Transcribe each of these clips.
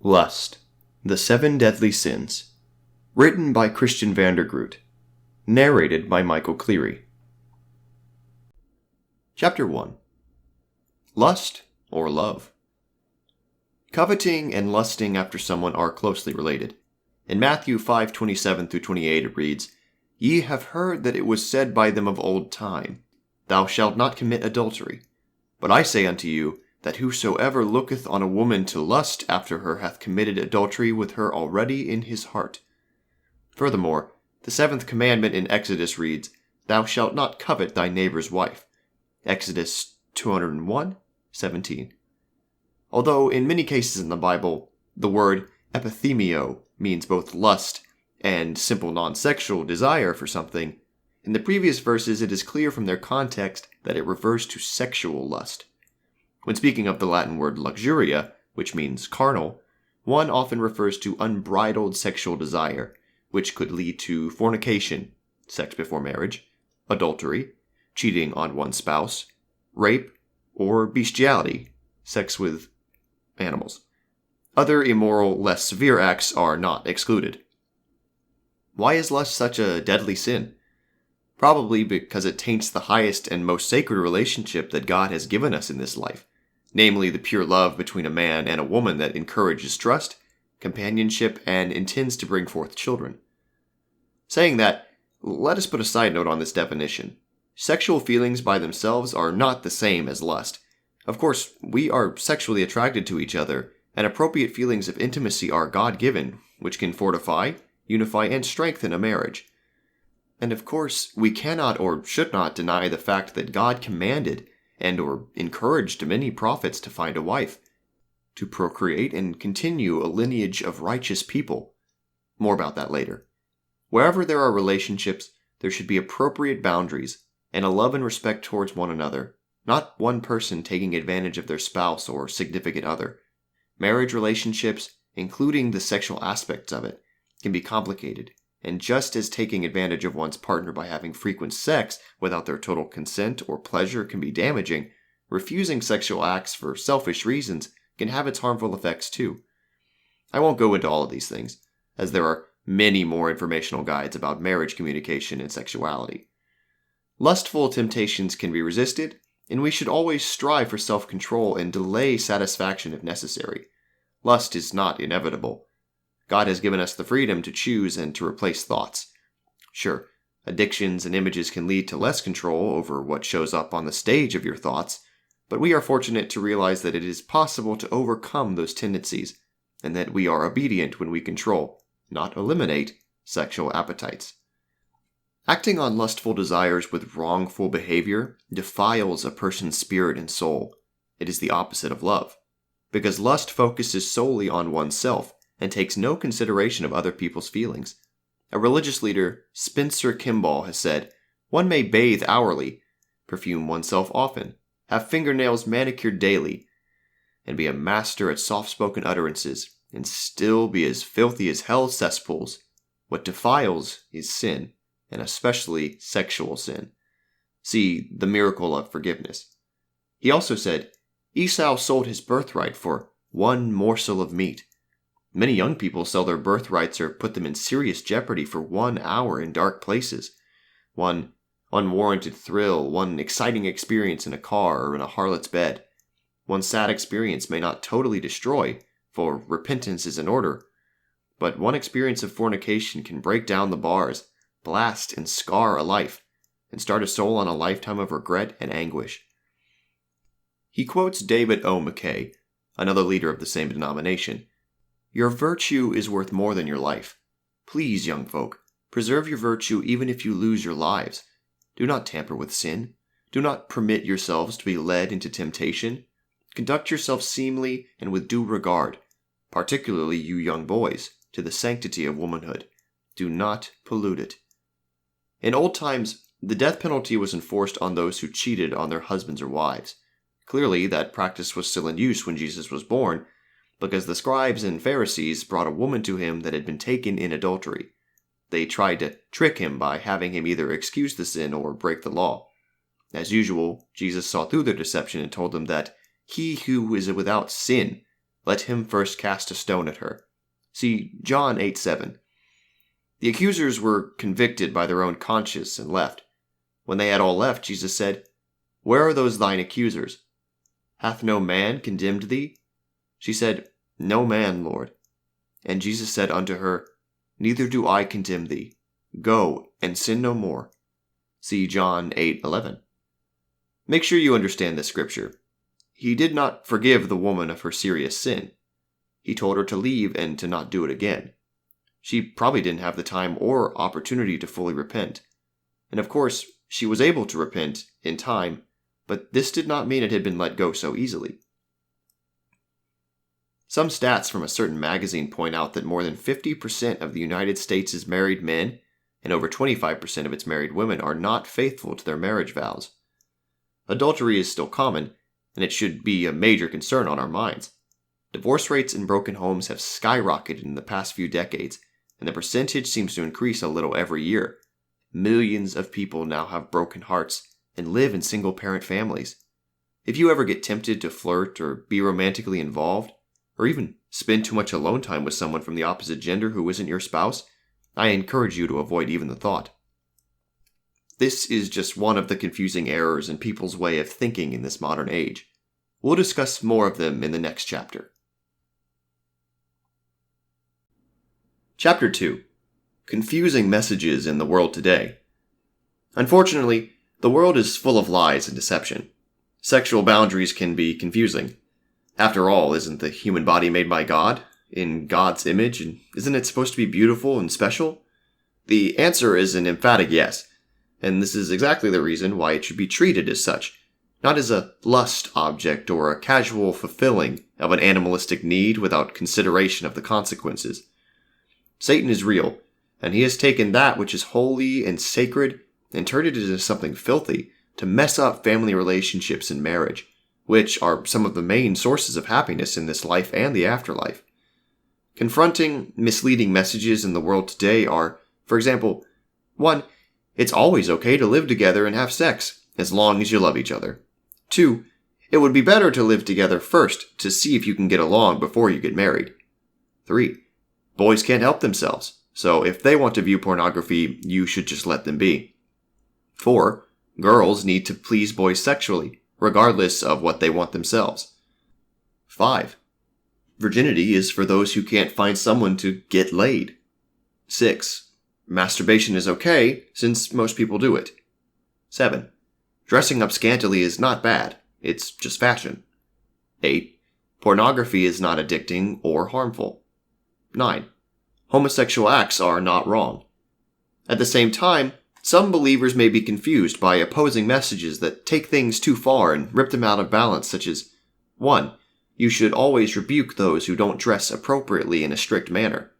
Lust, the Seven Deadly Sins. Written by Christian Vandergroot. Narrated by Michael Cleary. Chapter 1. Lust or Love. Coveting and lusting after someone are closely related. In Matthew 5:27-28 it reads, "Ye have heard that it was said by them of old time, Thou shalt not commit adultery. But I say unto you, that whosoever looketh on a woman to lust after her hath committed adultery with her already in his heart." Furthermore, the seventh commandment in Exodus reads, "Thou shalt not covet thy neighbor's wife." Exodus 201:17. Although in many cases in the Bible, the word epithemio means both lust and simple non-sexual desire for something, in the previous verses it is clear from their context that it refers to sexual lust. When speaking of the Latin word luxuria, which means carnal, one often refers to unbridled sexual desire, which could lead to fornication, sex before marriage, adultery, cheating on one's spouse, rape, or bestiality, sex with animals. Other immoral, less severe acts are not excluded. Why is lust such a deadly sin? Probably because it taints the highest and most sacred relationship that God has given us in this life, namely the pure love between a man and a woman that encourages trust, companionship, and intends to bring forth children. Saying that, let us put a side note on this definition. Sexual feelings by themselves are not the same as lust. Of course, we are sexually attracted to each other, and appropriate feelings of intimacy are God-given, which can fortify, unify, and strengthen a marriage. And of course, we cannot or should not deny the fact that God commanded and or encouraged many prophets to find a wife, to procreate and continue a lineage of righteous people. More about that later. Wherever there are relationships, there should be appropriate boundaries and a love and respect towards one another, not one person taking advantage of their spouse or significant other. Marriage relationships, including the sexual aspects of it, can be complicated. And just as taking advantage of one's partner by having frequent sex without their total consent or pleasure can be damaging, refusing sexual acts for selfish reasons can have its harmful effects too. I won't go into all of these things, as there are many more informational guides about marriage communication and sexuality. Lustful temptations can be resisted, and we should always strive for self-control and delay satisfaction if necessary. Lust is not inevitable. God has given us the freedom to choose and to replace thoughts. Sure, addictions and images can lead to less control over what shows up on the stage of your thoughts, but we are fortunate to realize that it is possible to overcome those tendencies, and that we are obedient when we control, not eliminate, sexual appetites. Acting on lustful desires with wrongful behavior defiles a person's spirit and soul. It is the opposite of love, because lust focuses solely on oneself and takes no consideration of other people's feelings. A religious leader, Spencer Kimball, has said, "One may bathe hourly, perfume oneself often, have fingernails manicured daily, and be a master at soft-spoken utterances, and still be as filthy as hell's cesspools. What defiles is sin, and especially sexual sin. See The Miracle of Forgiveness." He also said, "Esau sold his birthright for one morsel of meat." Many young people sell their birthrights or put them in serious jeopardy for 1 hour in dark places. One unwarranted thrill, one exciting experience in a car or in a harlot's bed. One sad experience may not totally destroy, for repentance is in order, but one experience of fornication can break down the bars, blast and scar a life, and start a soul on a lifetime of regret and anguish. He quotes David O. McKay, another leader of the same denomination. "Your virtue is worth more than your life. Please, young folk, preserve your virtue even if you lose your lives. Do not tamper with sin. Do not permit yourselves to be led into temptation. Conduct yourselves seemly and with due regard, particularly you young boys, to the sanctity of womanhood. Do not pollute it." In old times, the death penalty was enforced on those who cheated on their husbands or wives. Clearly, that practice was still in use when Jesus was born, because the scribes and Pharisees brought a woman to him that had been taken in adultery. They tried to trick him by having him either excuse the sin or break the law. As usual, Jesus saw through their deception and told them that he who is without sin, let him first cast a stone at her. See John 8:7. The accusers were convicted by their own conscience and left. When they had all left, Jesus said, Where are those thine accusers? Hath no man condemned thee? She said, No man, Lord. And Jesus said unto her, Neither do I condemn thee. Go, and sin no more. See John 8:11. Make sure you understand this scripture. He did not forgive the woman of her serious sin. He told her to leave and to not do it again. She probably didn't have the time or opportunity to fully repent. And of course, she was able to repent in time, but this did not mean it had been let go so easily. Some stats from a certain magazine point out that more than 50% of the United States' married men and over 25% of its married women are not faithful to their marriage vows. Adultery is still common, and it should be a major concern on our minds. Divorce rates in broken homes have skyrocketed in the past few decades, and the percentage seems to increase a little every year. Millions of people now have broken hearts and live in single-parent families. If you ever get tempted to flirt or be romantically involved, or even spend too much alone time with someone from the opposite gender who isn't your spouse, I encourage you to avoid even the thought. This is just one of the confusing errors in people's way of thinking in this modern age. We'll discuss more of them in the next chapter. Chapter 2. Confusing Messages in the World Today. Unfortunately, the world is full of lies and deception. Sexual boundaries can be confusing. After all, isn't the human body made by God, in God's image, and isn't it supposed to be beautiful and special? The answer is an emphatic yes, and this is exactly the reason why it should be treated as such, not as a lust object or a casual fulfilling of an animalistic need without consideration of the consequences. Satan is real, and he has taken that which is holy and sacred and turned it into something filthy to mess up family relationships and marriage, which are some of the main sources of happiness in this life and the afterlife. Confronting misleading messages in the world today are, for example, 1. It's always okay to live together and have sex, as long as you love each other. 2. It would be better to live together first to see if you can get along before you get married. 3. Boys can't help themselves, so if they want to view pornography, you should just let them be. 4. Girls need to please boys sexually, regardless of what they want themselves. 5. Virginity is for those who can't find someone to get laid. 6. Masturbation is okay, since most people do it. 7. Dressing up scantily is not bad, it's just fashion. 8. Pornography is not addicting or harmful. 9. Homosexual acts are not wrong. At the same time, some believers may be confused by opposing messages that take things too far and rip them out of balance, such as 1. You should always rebuke those who don't dress appropriately in a strict manner.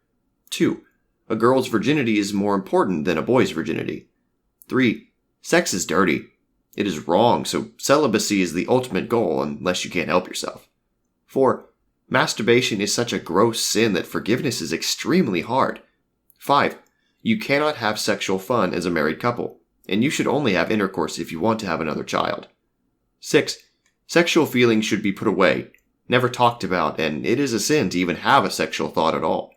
2. A girl's virginity is more important than a boy's virginity. 3. Sex is dirty. It is wrong, so celibacy is the ultimate goal unless you can't help yourself. 4. Masturbation is such a gross sin that forgiveness is extremely hard. 5. You cannot have sexual fun as a married couple, and you should only have intercourse if you want to have another child. 6. Sexual feelings should be put away, never talked about, and it is a sin to even have a sexual thought at all.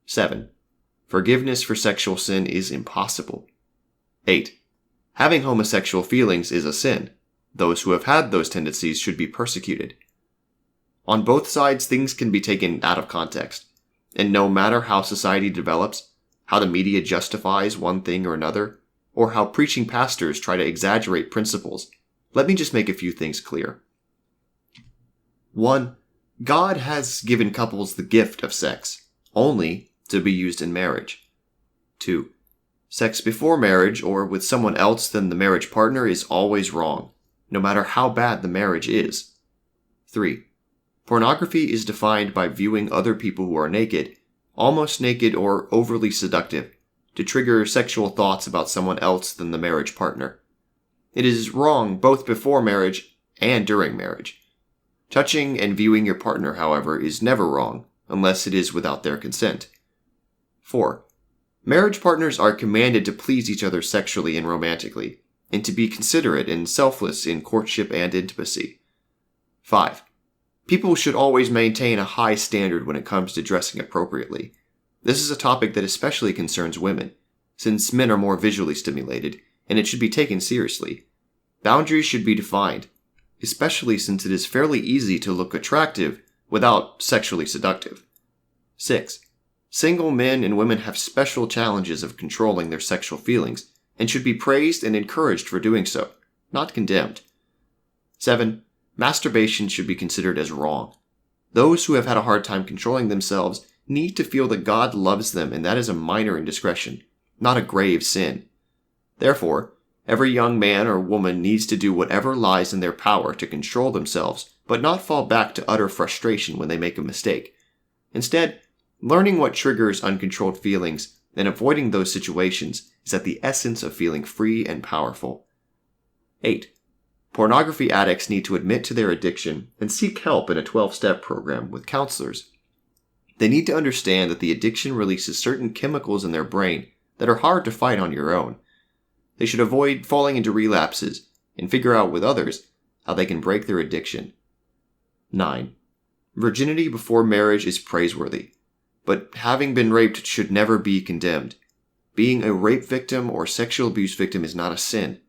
7. Forgiveness for sexual sin is impossible. 8. Having homosexual feelings is a sin. Those who have had those tendencies should be persecuted. On both sides, things can be taken out of context, and no matter how society develops, how the media justifies one thing or another, or how preaching pastors try to exaggerate principles, let me just make a few things clear. 1. God has given couples the gift of sex, only to be used in marriage. 2. Sex before marriage or with someone else than the marriage partner is always wrong, no matter how bad the marriage is. 3. Pornography is defined by viewing other people who are naked, almost naked or overly seductive, to trigger sexual thoughts about someone else than the marriage partner. It is wrong both before marriage and during marriage. Touching and viewing your partner, however, is never wrong, unless it is without their consent. 4. Marriage partners are commanded to please each other sexually and romantically, and to be considerate and selfless in courtship and intimacy. 5. People should always maintain a high standard when it comes to dressing appropriately. This is a topic that especially concerns women, since men are more visually stimulated, and it should be taken seriously. Boundaries should be defined, especially since it is fairly easy to look attractive without sexually seductive. 6. Single men and women have special challenges of controlling their sexual feelings, and should be praised and encouraged for doing so, not condemned. 7. Masturbation should be considered as wrong. Those who have had a hard time controlling themselves need to feel that God loves them, and that is a minor indiscretion, not a grave sin. Therefore, every young man or woman needs to do whatever lies in their power to control themselves, but not fall back to utter frustration when they make a mistake. Instead, learning what triggers uncontrolled feelings and avoiding those situations is at the essence of feeling free and powerful. 8. Pornography addicts need to admit to their addiction and seek help in a 12-step program with counselors. They need to understand that the addiction releases certain chemicals in their brain that are hard to fight on your own. They should avoid falling into relapses and figure out with others how they can break their addiction. 9. Virginity before marriage is praiseworthy, but having been raped should never be condemned. Being a rape victim or sexual abuse victim is not a sin.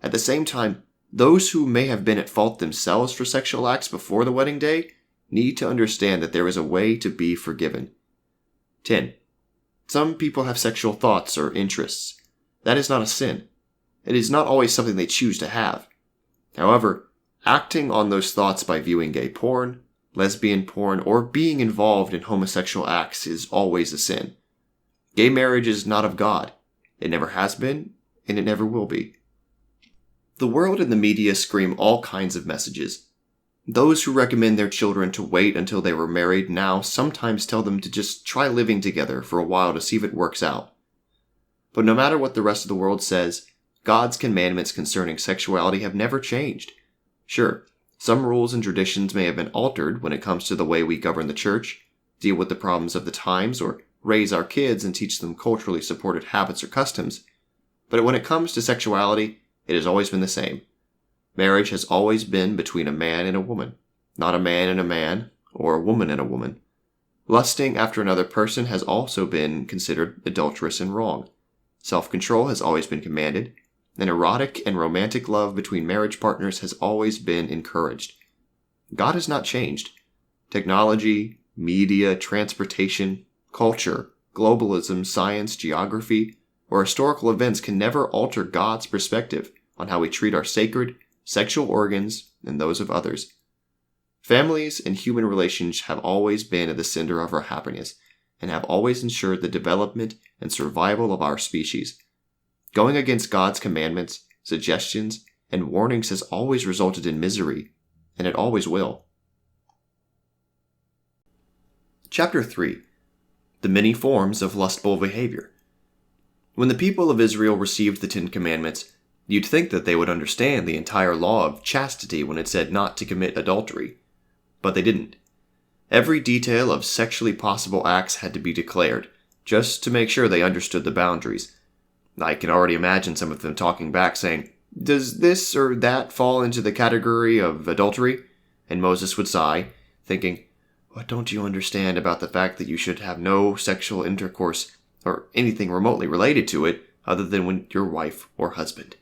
At the same time, those who may have been at fault themselves for sexual acts before the wedding day need to understand that there is a way to be forgiven. 10. Some people have sexual thoughts or interests. That is not a sin. It is not always something they choose to have. However, acting on those thoughts by viewing gay porn, lesbian porn, or being involved in homosexual acts is always a sin. Gay marriage is not of God. It never has been, and it never will be. The world and the media scream all kinds of messages. Those who recommend their children to wait until they were married now sometimes tell them to just try living together for a while to see if it works out. But no matter what the rest of the world says, God's commandments concerning sexuality have never changed. Sure, some rules and traditions may have been altered when it comes to the way we govern the church, deal with the problems of the times, or raise our kids and teach them culturally supported habits or customs. But when it comes to sexuality, it has always been the same. Marriage has always been between a man and a woman, not a man and a man, or a woman and a woman. Lusting after another person has also been considered adulterous and wrong. Self-control has always been commanded, and erotic and romantic love between marriage partners has always been encouraged. God has not changed. Technology, media, transportation, culture, globalism, science, geography, or historical events can never alter God's perspective on how we treat our sacred, sexual organs and those of others. Families and human relations have always been at the center of our happiness and have always ensured the development and survival of our species. Going against God's commandments, suggestions, and warnings has always resulted in misery, and it always will. Chapter 3. The Many Forms of Lustful Behavior. When the people of Israel received the 10 Commandments, you'd think that they would understand the entire law of chastity when it said not to commit adultery. But they didn't. Every detail of sexually possible acts had to be declared, just to make sure they understood the boundaries. I can already imagine some of them talking back saying, "Does this or that fall into the category of adultery?" And Moses would sigh, thinking, "What don't you understand about the fact that you should have no sexual intercourse or anything remotely related to it other than with your wife or husband?"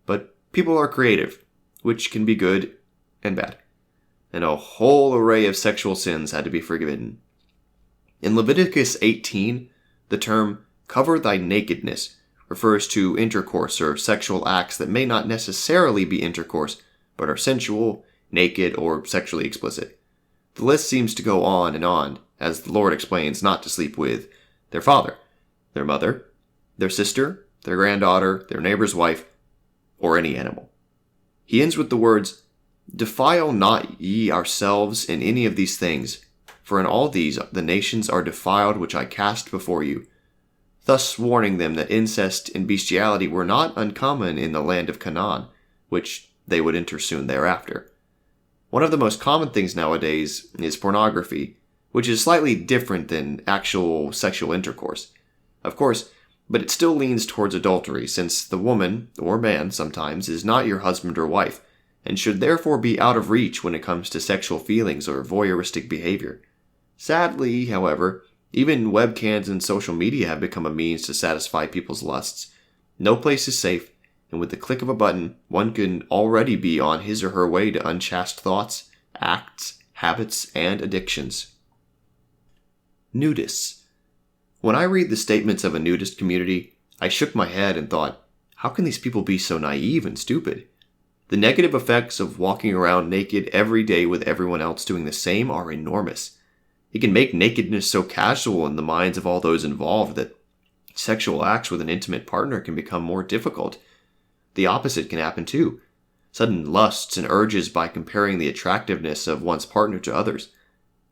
But people are creative, which can be good and bad. And a whole array of sexual sins had to be forgiven. In Leviticus 18, the term "cover thy nakedness" refers to intercourse or sexual acts that may not necessarily be intercourse, but are sensual, naked, or sexually explicit. The list seems to go on, as the Lord explains not to sleep with their father, their mother, their sister, their granddaughter, their neighbor's wife, or any animal. He ends with the words, "Defile not ye yourselves in any of these things, for in all these the nations are defiled which I cast before you," thus warning them that incest and bestiality were not uncommon in the land of Canaan, which they would enter soon thereafter. One of the most common things nowadays is pornography, which is slightly different than actual sexual intercourse. Of course, but it still leans towards adultery, since the woman, or man sometimes, is not your husband or wife, and should therefore be out of reach when it comes to sexual feelings or voyeuristic behavior. Sadly, however, even webcams and social media have become a means to satisfy people's lusts. No place is safe, and with the click of a button, one can already be on his or her way to unchaste thoughts, acts, habits, and addictions. Nudists. When I read the statements of a nudist community, I shook my head and thought, how can these people be so naive and stupid? The negative effects of walking around naked every day with everyone else doing the same are enormous. It can make nakedness so casual in the minds of all those involved that sexual acts with an intimate partner can become more difficult. The opposite can happen too. Sudden lusts and urges by comparing the attractiveness of one's partner to others.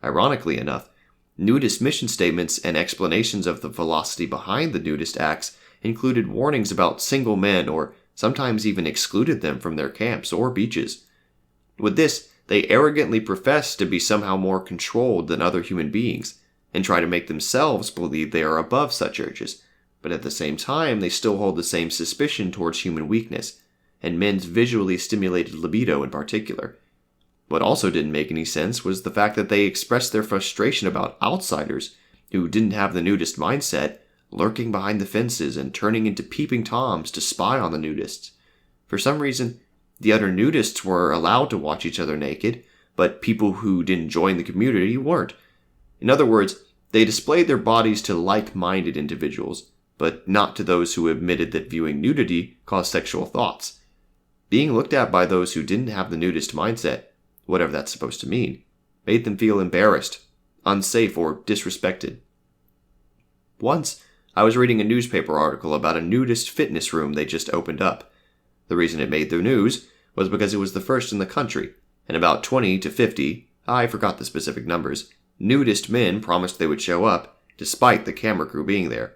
Ironically enough, nudist mission statements and explanations of the philosophy behind the nudist acts included warnings about single men or sometimes even excluded them from their camps or beaches. With this, they arrogantly profess to be somehow more controlled than other human beings and try to make themselves believe they are above such urges, but at the same time they still hold the same suspicion towards human weakness, and men's visually stimulated libido in particular. What also didn't make any sense was the fact that they expressed their frustration about outsiders who didn't have the nudist mindset lurking behind the fences and turning into peeping toms to spy on the nudists. For some reason, the other nudists were allowed to watch each other naked, but people who didn't join the community weren't. In other words, they displayed their bodies to like-minded individuals, but not to those who admitted that viewing nudity caused sexual thoughts. Being looked at by those who didn't have the nudist mindset, whatever that's supposed to mean, made them feel embarrassed, unsafe, or disrespected. Once, I was reading a newspaper article about a nudist fitness room they just opened up. The reason it made the news was because it was the first in the country, and about 20 to 50, I forgot the specific numbers, nudist men promised they would show up, despite the camera crew being there.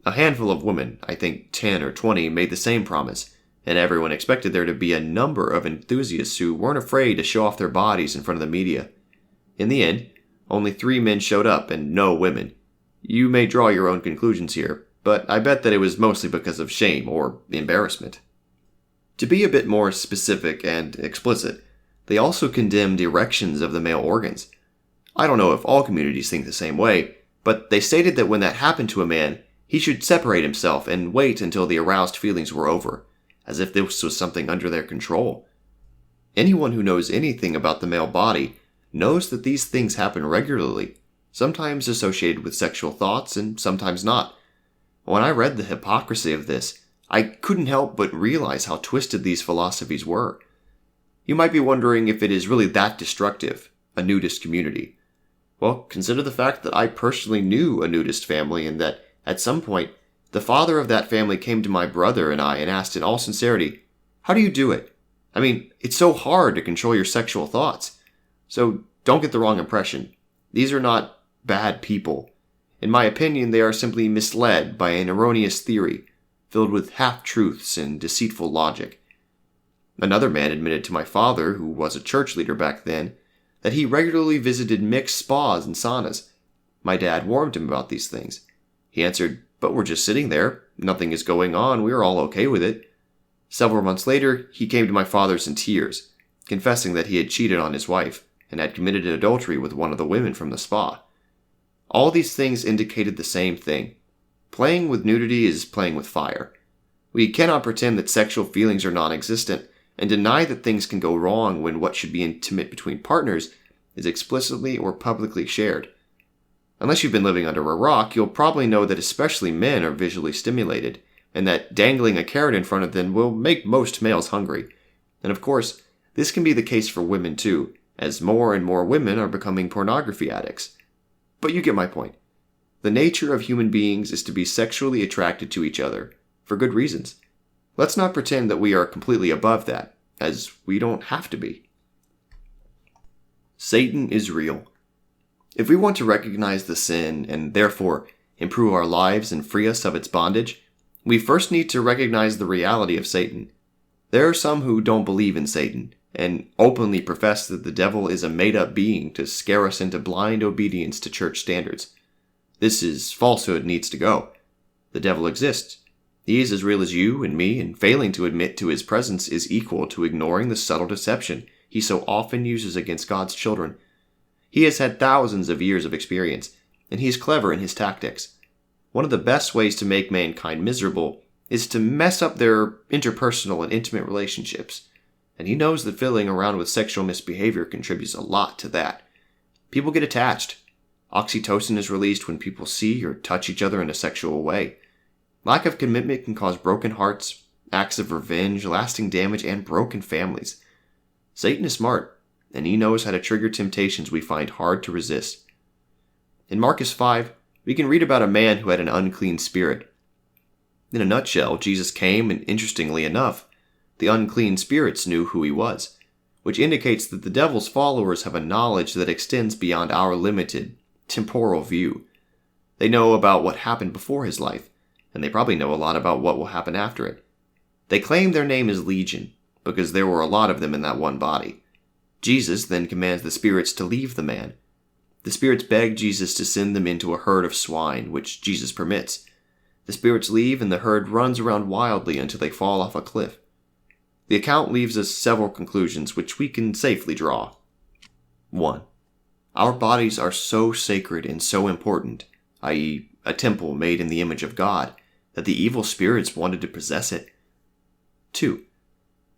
A handful of women, I think 10 or 20, made the same promise, and everyone expected there to be a number of enthusiasts who weren't afraid to show off their bodies in front of the media. In the end, only 3 men showed up and no women. You may draw your own conclusions here, but I bet that it was mostly because of shame or embarrassment. To be a bit more specific and explicit, they also condemned erections of the male organs. I don't know if all communities think the same way, but they stated that when that happened to a man, he should separate himself and wait until the aroused feelings were over, as if this was something under their control. Anyone who knows anything about the male body knows that these things happen regularly, sometimes associated with sexual thoughts and sometimes not. When I read the hypocrisy of this, I couldn't help but realize how twisted these philosophies were. You might be wondering if it is really that destructive, a nudist community. Well, consider the fact that I personally knew a nudist family and that, at some point, the father of that family came to my brother and I and asked in all sincerity, "How do you do it? I mean, it's so hard to control your sexual thoughts." So don't get the wrong impression. These are not bad people. In my opinion, they are simply misled by an erroneous theory, filled with half-truths and deceitful logic. Another man admitted to my father, who was a church leader back then, that he regularly visited mixed spas and saunas. My dad warned him about these things. He answered, "But we're just sitting there. Nothing is going on. We're all okay with it." Several months later, he came to my father's in tears, confessing that he had cheated on his wife and had committed adultery with one of the women from the spa. All these things indicated the same thing. Playing with nudity is playing with fire. We cannot pretend that sexual feelings are non-existent and deny that things can go wrong when what should be intimate between partners is explicitly or publicly shared. Unless you've been living under a rock, you'll probably know that especially men are visually stimulated, and that dangling a carrot in front of them will make most males hungry. And of course, this can be the case for women too, as more and more women are becoming pornography addicts. But you get my point. The nature of human beings is to be sexually attracted to each other, for good reasons. Let's not pretend that we are completely above that, as we don't have to be. Satan is real. If we want to recognize the sin and therefore improve our lives and free us of its bondage, we first need to recognize the reality of Satan. There are some who don't believe in Satan and openly profess that the devil is a made-up being to scare us into blind obedience to church standards. This is falsehood needs to go. The devil exists. He is as real as you and me, and failing to admit to his presence is equal to ignoring the subtle deception he so often uses against God's children. He has had thousands of years of experience, and he is clever in his tactics. One of the best ways to make mankind miserable is to mess up their interpersonal and intimate relationships, and he knows that fiddling around with sexual misbehavior contributes a lot to that. People get attached. Oxytocin is released when people see or touch each other in a sexual way. Lack of commitment can cause broken hearts, acts of revenge, lasting damage, and broken families. Satan is smart, and he knows how to trigger temptations we find hard to resist. In Marcus 5, we can read about a man who had an unclean spirit. In a nutshell, Jesus came, and interestingly enough, the unclean spirits knew who he was, which indicates that the devil's followers have a knowledge that extends beyond our limited, temporal view. They know about what happened before his life, and they probably know a lot about what will happen after it. They claim their name is Legion, because there were a lot of them in that one body. Jesus then commands the spirits to leave the man. The spirits beg Jesus to send them into a herd of swine, which Jesus permits. The spirits leave, and the herd runs around wildly until they fall off a cliff. The account leaves us several conclusions which we can safely draw. 1. Our bodies are so sacred and so important, i.e., a temple made in the image of God, that the evil spirits wanted to possess it. 2.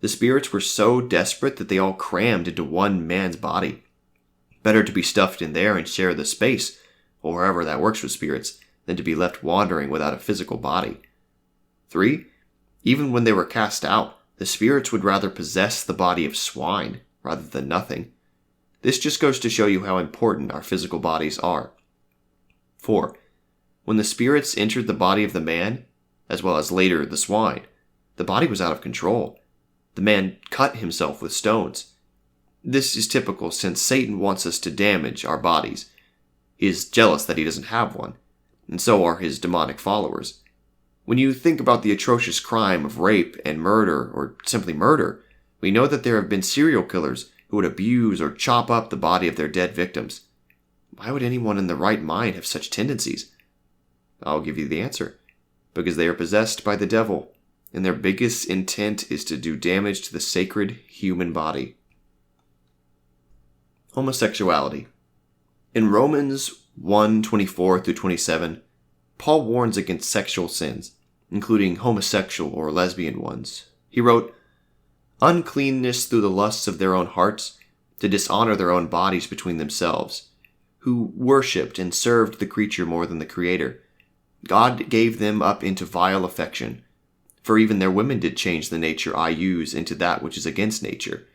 The spirits were so desperate that they all crammed into one man's body. Better to be stuffed in there and share the space, or however that works with spirits, than to be left wandering without a physical body. 3. Even when they were cast out, the spirits would rather possess the body of swine rather than nothing. This just goes to show you how important our physical bodies are. 4. When the spirits entered the body of the man, as well as later the swine, the body was out of control. The man cut himself with stones. This is typical since Satan wants us to damage our bodies. He is jealous that he doesn't have one, and so are his demonic followers. When you think about the atrocious crime of rape and murder, or simply murder, we know that there have been serial killers who would abuse or chop up the body of their dead victims. Why would anyone in the right mind have such tendencies? I'll give you the answer. Because they are possessed by the devil, and their biggest intent is to do damage to the sacred human body. Homosexuality. In Romans 1:24-27, Paul warns against sexual sins, including homosexual or lesbian ones. He wrote, "Uncleanness through the lusts of their own hearts, to dishonor their own bodies between themselves, who worshipped and served the creature more than the Creator. God gave them up into vile affection. For even their women did change the nature I use into that which is against nature.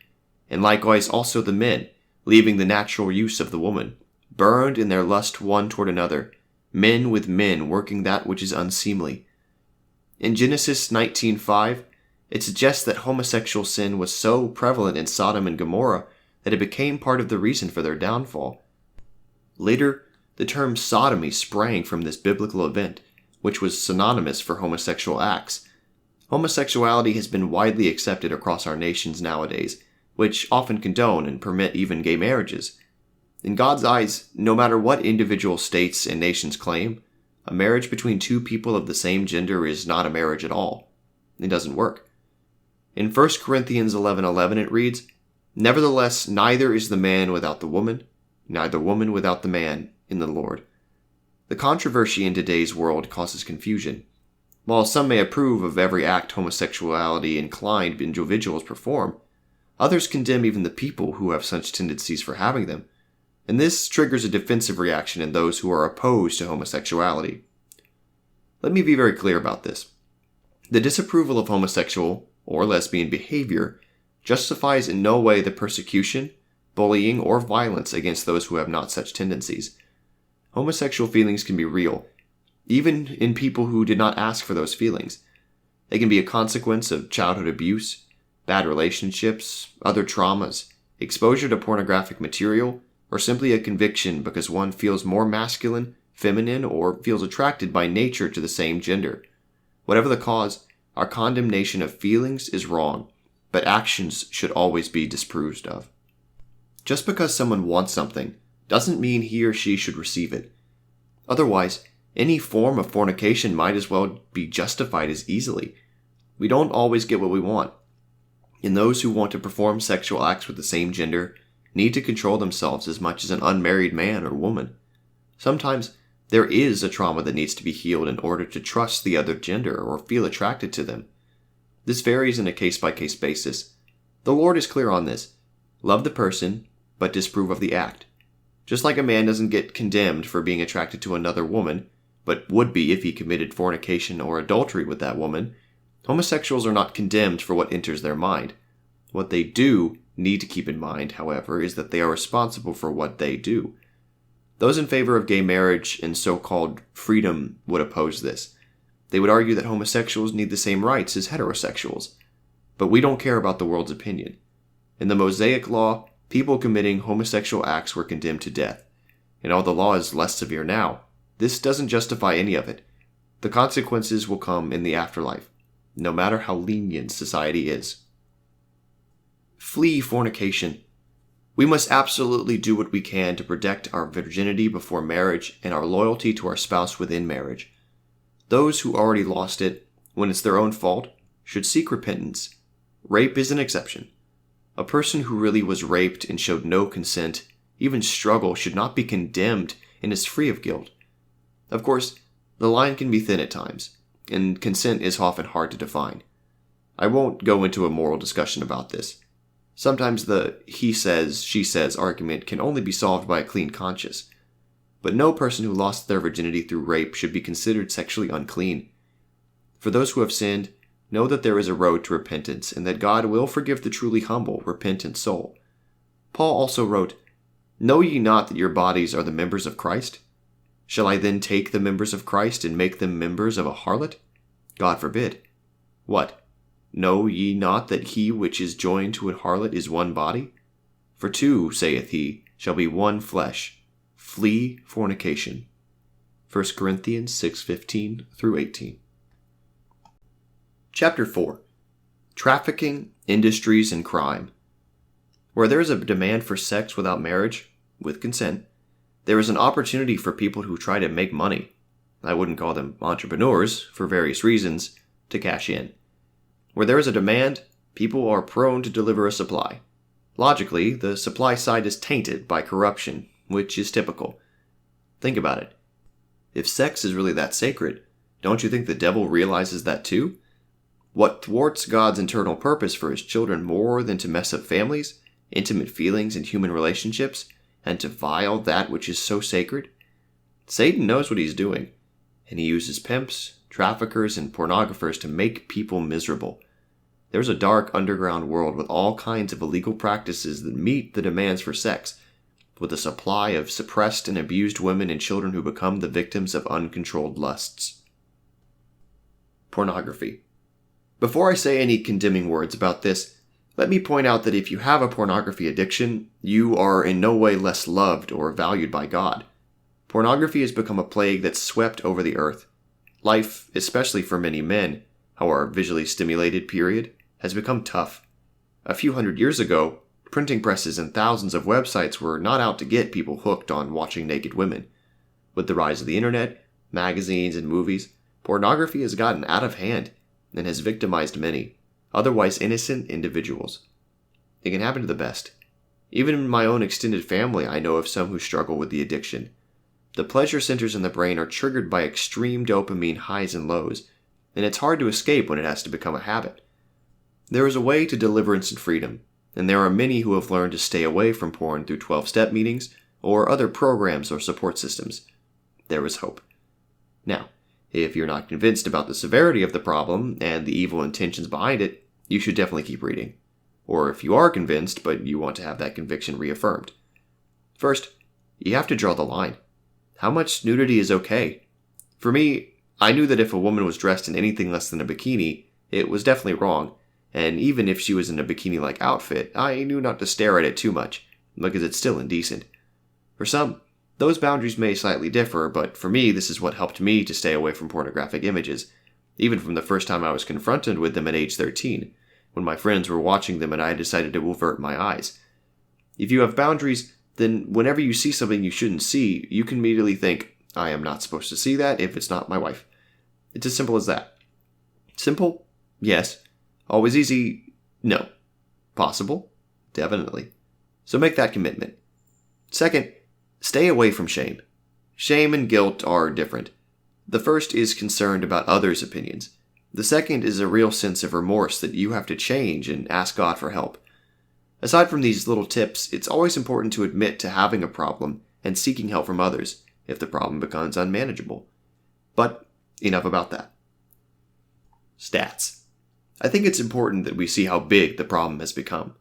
And likewise also the men, leaving the natural use of the woman, burned in their lust one toward another, men with men working that which is unseemly." In Genesis 19:5, it suggests that homosexual sin was so prevalent in Sodom and Gomorrah that it became part of the reason for their downfall. Later, the term sodomy sprang from this biblical event, which was synonymous for homosexual acts. Homosexuality has been widely accepted across our nations nowadays, which often condone and permit even gay marriages. In God's eyes, no matter what individual states and nations claim, a marriage between two people of the same gender is not a marriage at all. It doesn't work. In 1 Corinthians 11:11 it reads, "Nevertheless, neither is the man without the woman, neither woman without the man in the Lord." The controversy in today's world causes confusion. While some may approve of every act homosexuality-inclined individuals perform, others condemn even the people who have such tendencies for having them, and this triggers a defensive reaction in those who are opposed to homosexuality. Let me be very clear about this. The disapproval of homosexual or lesbian behavior justifies in no way the persecution, bullying, or violence against those who have not such tendencies. Homosexual feelings can be real, even in people who did not ask for those feelings. They can be a consequence of childhood abuse, bad relationships, other traumas, exposure to pornographic material, or simply a conviction because one feels more masculine, feminine, or feels attracted by nature to the same gender. Whatever the cause, our condemnation of feelings is wrong, but actions should always be disapproved of. Just because someone wants something doesn't mean he or she should receive it. Otherwise, Any form of fornication might as well be justified as easily. We don't always get what we want. And those who want to perform sexual acts with the same gender need to control themselves as much as an unmarried man or woman. Sometimes there is a trauma that needs to be healed in order to trust the other gender or feel attracted to them. This varies on a case-by-case basis. The Lord is clear on this. Love the person, but disapprove of the act. Just like a man doesn't get condemned for being attracted to another woman, but would be if he committed fornication or adultery with that woman, homosexuals are not condemned for what enters their mind. What they do need to keep in mind, however, is that they are responsible for what they do. Those in favor of gay marriage and so-called freedom would oppose this. They would argue that homosexuals need the same rights as heterosexuals. But we don't care about the world's opinion. In the Mosaic Law, people committing homosexual acts were condemned to death. And although the law is less severe now, this doesn't justify any of it. The consequences will come in the afterlife, no matter how lenient society is. Flee fornication. We must absolutely do what we can to protect our virginity before marriage and our loyalty to our spouse within marriage. Those who already lost it, when it's their own fault, should seek repentance. Rape is an exception. A person who really was raped and showed no consent, even struggle, should not be condemned and is free of guilt. Of course, the line can be thin at times, and consent is often hard to define. I won't go into a moral discussion about this. Sometimes the he says, she says argument can only be solved by a clean conscience. But no person who lost their virginity through rape should be considered sexually unclean. For those who have sinned, know that there is a road to repentance and that God will forgive the truly humble, repentant soul. Paul also wrote, "Know ye not that your bodies are the members of Christ? Shall I then take the members of Christ and make them members of a harlot? God forbid. What? Know ye not that he which is joined to an harlot is one body? For two, saith he, shall be one flesh. Flee fornication." 1 Corinthians 6:15 through 18. Chapter 4. Trafficking, Industries, and Crime. Where there is a demand for sex without marriage, with consent, there is an opportunity for people who try to make money. I wouldn't call them entrepreneurs, for various reasons, to cash in. Where there is a demand, people are prone to deliver a supply. Logically, the supply side is tainted by corruption, which is typical. Think about it. If sex is really that sacred, don't you think the devil realizes that too? What thwarts God's internal purpose for his children more than to mess up families, intimate feelings, and human relationships, and to vile that which is so sacred? Satan knows what he's doing, and he uses pimps, traffickers, and pornographers to make people miserable. There's a dark underground world with all kinds of illegal practices that meet the demands for sex, with a supply of suppressed and abused women and children who become the victims of uncontrolled lusts. Pornography. Before I say any condemning words about this, let me point out that if you have a pornography addiction, you are in no way less loved or valued by God. Pornography has become a plague that's swept over the earth. Life, especially for many men, our visually stimulated period, has become tough. A few hundred years ago, printing presses and thousands of websites were not out to get people hooked on watching naked women. With the rise of the internet, magazines, and movies, pornography has gotten out of hand and has victimized many, otherwise innocent individuals. It can happen to the best. Even in my own extended family, I know of some who struggle with the addiction. The pleasure centers in the brain are triggered by extreme dopamine highs and lows, and it's hard to escape when it has to become a habit. There is a way to deliverance and freedom, and there are many who have learned to stay away from porn through 12-step meetings or other programs or support systems. There is hope. Now, if you're not convinced about the severity of the problem and the evil intentions behind it, you should definitely keep reading. Or if you are convinced, but you want to have that conviction reaffirmed. First, you have to draw the line. How much nudity is okay? For me, I knew that if a woman was dressed in anything less than a bikini, it was definitely wrong, and even if she was in a bikini-like outfit, I knew not to stare at it too much, because it's still indecent. For some, those boundaries may slightly differ, but for me, this is what helped me to stay away from pornographic images, even from the first time I was confronted with them at age 13, when my friends were watching them and I decided to avert my eyes. If you have boundaries, then whenever you see something you shouldn't see, you can immediately think, I am not supposed to see that if it's not my wife. It's as simple as that. Simple? Yes. Always easy? No. Possible? Definitely. So make that commitment. Second, stay away from shame. Shame and guilt are different. The first is concerned about others' opinions. The second is a real sense of remorse that you have to change and ask God for help. Aside from these little tips, it's always important to admit to having a problem and seeking help from others if the problem becomes unmanageable. But enough about that. Stats. I think it's important that we see how big the problem has become.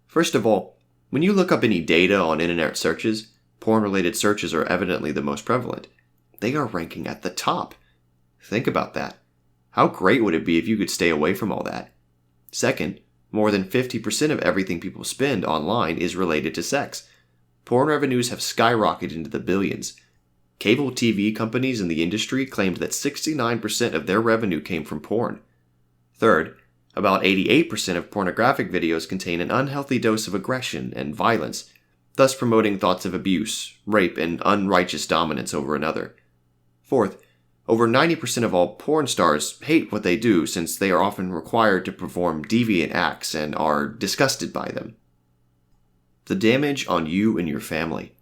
First of all, when you look up any data on internet searches, porn-related searches are evidently the most prevalent. They are ranking at the top. Think about that. How great would it be if you could stay away from all that? Second, more than 50% of everything people spend online is related to sex. Porn revenues have skyrocketed into the billions. Cable TV companies in the industry claimed that 69% of their revenue came from porn. Third, about 88% of pornographic videos contain an unhealthy dose of aggression and violence, thus promoting thoughts of abuse, rape, and unrighteous dominance over another. Fourth, over 90% of all porn stars hate what they do since they are often required to perform deviant acts and are disgusted by them. The damage on you and your family.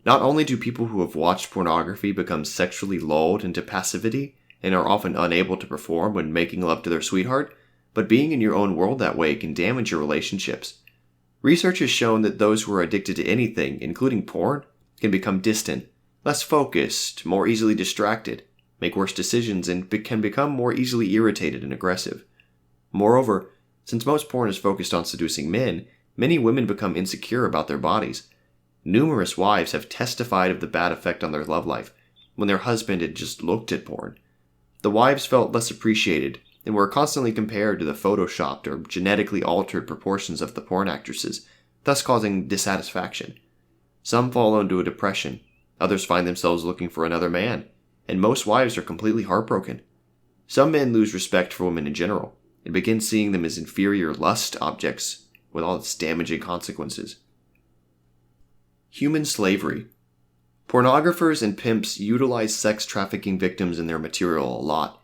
Not only do people who have watched pornography become sexually lulled into passivity and are often unable to perform when making love to their sweetheart, but being in your own world that way can damage your relationships. Research has shown that those who are addicted to anything, including porn, can become distant, less focused, more easily distracted, make worse decisions, and can become more easily irritated and aggressive. Moreover, since most porn is focused on seducing men, many women become insecure about their bodies. Numerous wives have testified of the bad effect on their love life when their husband had just looked at porn. The wives felt less appreciated and were constantly compared to the photoshopped or genetically altered proportions of the porn actresses, thus causing dissatisfaction. Some fall into a depression, others find themselves looking for another man, and most wives are completely heartbroken. Some men lose respect for women in general and begin seeing them as inferior lust objects with all its damaging consequences. Human slavery. Pornographers and pimps utilize sex trafficking victims in their material a lot.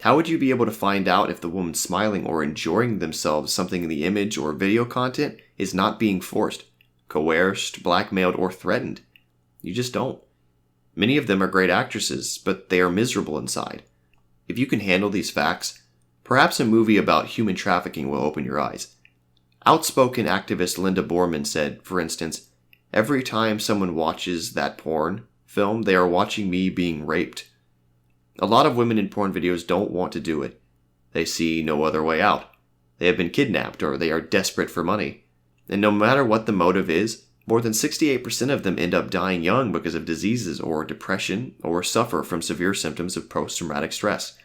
How would you be able to find out if the woman smiling or enjoying themselves something in the image or video content is not being forced, coerced, blackmailed, or threatened? You just don't. Many of them are great actresses, but they are miserable inside. If you can handle these facts, perhaps a movie about human trafficking will open your eyes. Outspoken activist Linda Borman said, for instance, "Every time someone watches that porn film, they are watching me being raped." A lot of women in porn videos don't want to do it. They see no other way out. They have been kidnapped or they are desperate for money. And no matter what the motive is, more than 68% of them end up dying young because of diseases or depression or suffer from severe symptoms of post-traumatic stress.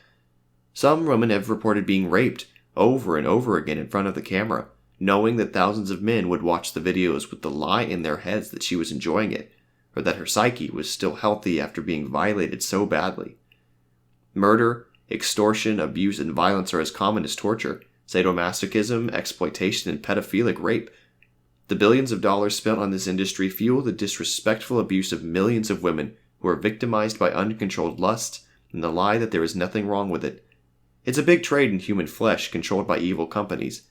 Some women have reported being raped over and over again in front of the camera, knowing that thousands of men would watch the videos with the lie in their heads that she was enjoying it, or that her psyche was still healthy after being violated so badly. Murder, extortion, abuse, and violence are as common as torture, sadomasochism, exploitation, and pedophilic rape. The billions of dollars spent on this industry fuel the disrespectful abuse of millions of women who are victimized by uncontrolled lust and the lie that there is nothing wrong with it. It's a big trade in human flesh controlled by evil companies.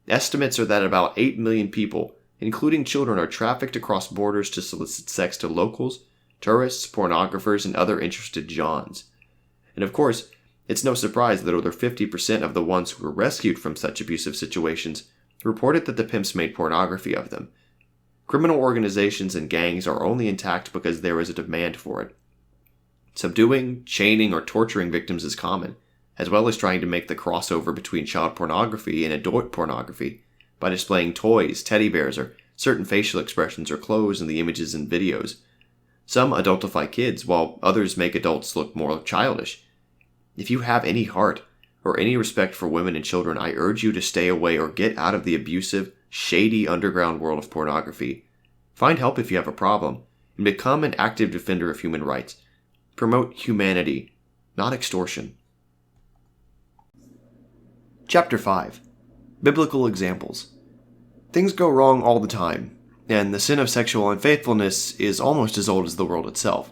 Estimates are that about 8 million people, including children, are trafficked across borders to solicit sex to locals, tourists, pornographers, and other interested Johns. And of course, it's no surprise that over 50% of the ones who were rescued from such abusive situations reported that the pimps made pornography of them. Criminal organizations and gangs are only intact because there is a demand for it. Subduing, chaining, or torturing victims is common, as well as trying to make the crossover between child pornography and adult pornography by displaying toys, teddy bears, or certain facial expressions or clothes in the images and videos. Some adultify kids, while others make adults look more childish. If you have any heart or any respect for women and children, I urge you to stay away or get out of the abusive, shady underground world of pornography. Find help if you have a problem, and become an active defender of human rights. Promote humanity, not extortion. Chapter 5. Biblical Examples. Things go wrong all the time, and the sin of sexual unfaithfulness is almost as old as the world itself.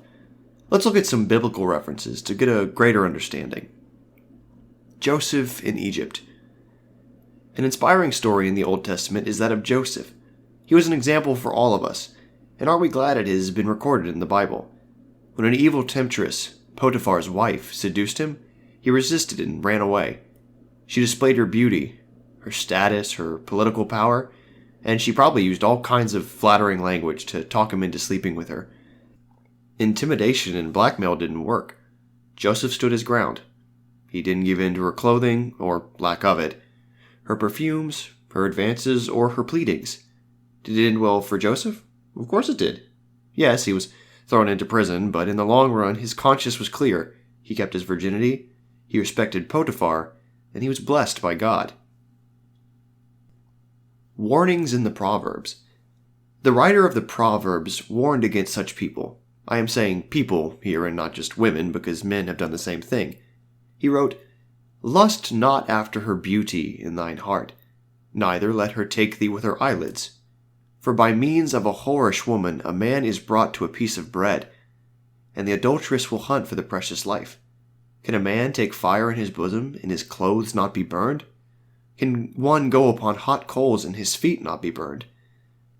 Let's look at some biblical references to get a greater understanding. Joseph in Egypt. An inspiring story in the Old Testament is that of Joseph. He was an example for all of us, and aren't we glad it has been recorded in the Bible? When an evil temptress, Potiphar's wife, seduced him, he resisted and ran away. She displayed her beauty, her status, her political power, and she probably used all kinds of flattering language to talk him into sleeping with her. Intimidation and blackmail didn't work. Joseph stood his ground. He didn't give in to her clothing, or lack of it, her perfumes, her advances, or her pleadings. Did it end well for Joseph? Of course it did. Yes, he was thrown into prison, but in the long run his conscience was clear. He kept his virginity, he respected Potiphar, and he was blessed by God. Warnings in the Proverbs. The writer of the Proverbs warned against such people. I am saying people here and not just women, because men have done the same thing. He wrote, "Lust not after her beauty in thine heart, neither let her take thee with her eyelids. For by means of a whorish woman a man is brought to a piece of bread, and the adulteress will hunt for the precious life. Can a man take fire in his bosom, and his clothes not be burned? Can one go upon hot coals, and his feet not be burned?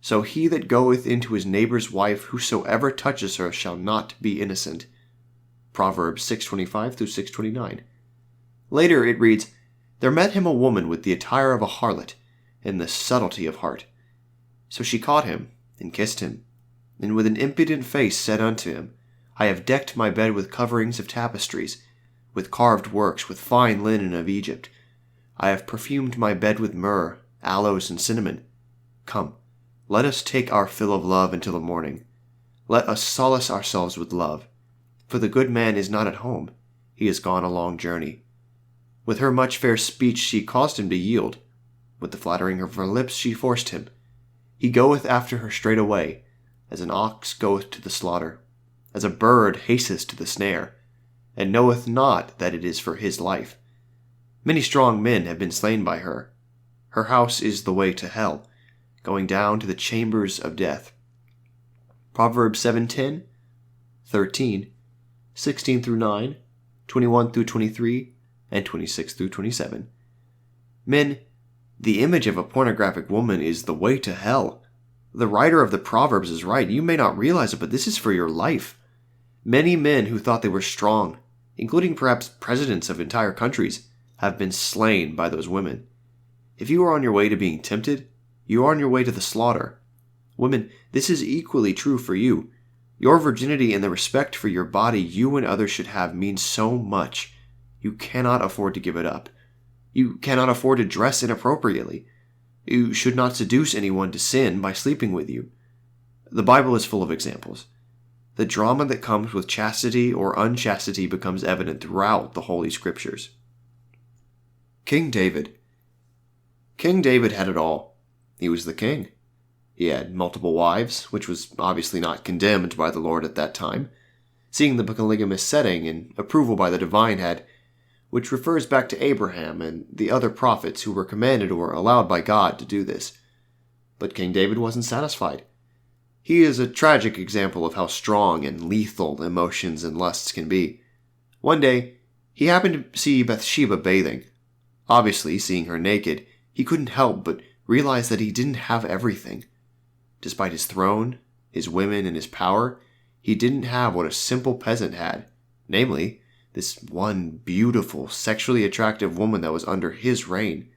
So he that goeth into his neighbor's wife, whosoever touches her shall not be innocent." Proverbs 6:25-6:29. Later it reads, "There met him a woman with the attire of a harlot, and the subtlety of heart. So she caught him, and kissed him, and with an impudent face said unto him, I have decked my bed with coverings of tapestries, with carved works, with fine linen of Egypt. I have perfumed my bed with myrrh, aloes, and cinnamon. Come, let us take our fill of love until the morning. Let us solace ourselves with love. For the good man is not at home, he is gone a long journey. With her much fair speech she caused him to yield. With the flattering of her lips she forced him. He goeth after her straightway, as an ox goeth to the slaughter, as a bird hasteth to the snare, and knoweth not that it is for his life. Many strong men have been slain by her. Her house is the way to hell, going down to the chambers of death." Proverbs 7:10, 13, 16-9, 21-23, and 26-27. Men, the image of a pornographic woman is the way to hell. The writer of the Proverbs is right. You may not realize it, but this is for your life. Many men who thought they were strong, including perhaps presidents of entire countries, have been slain by those women. If you are on your way to being tempted, you are on your way to the slaughter. Women, this is equally true for you. Your virginity and the respect for your body you and others should have means so much. You cannot afford to give it up. You cannot afford to dress inappropriately. You should not seduce anyone to sin by sleeping with you. The Bible is full of examples. The drama that comes with chastity or unchastity becomes evident throughout the Holy Scriptures. King David. King David had it all. He was the king. He had multiple wives, which was obviously not condemned by the Lord at that time, seeing the polygamous setting and approval by the divine head, which refers back to Abraham and the other prophets who were commanded or allowed by God to do this. But King David wasn't satisfied. He is a tragic example of how strong and lethal emotions and lusts can be. One day, he happened to see Bathsheba bathing. Obviously, seeing her naked, he couldn't help but realize that he didn't have everything. Despite his throne, his women, and his power, he didn't have what a simple peasant had, namely, this one beautiful, sexually attractive woman that was under his reign.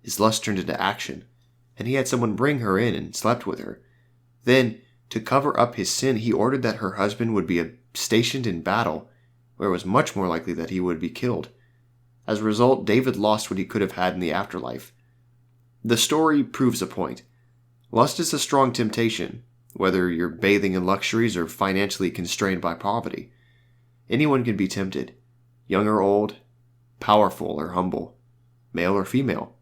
His lust turned into action, and he had someone bring her in and slept with her. Then, to cover up his sin, he ordered that her husband would be stationed in battle, where it was much more likely that he would be killed. As a result, David lost what he could have had in the afterlife. The story proves a point. Lust is a strong temptation, whether you're bathing in luxuries or financially constrained by poverty. Anyone can be tempted, young or old, powerful or humble, male or female,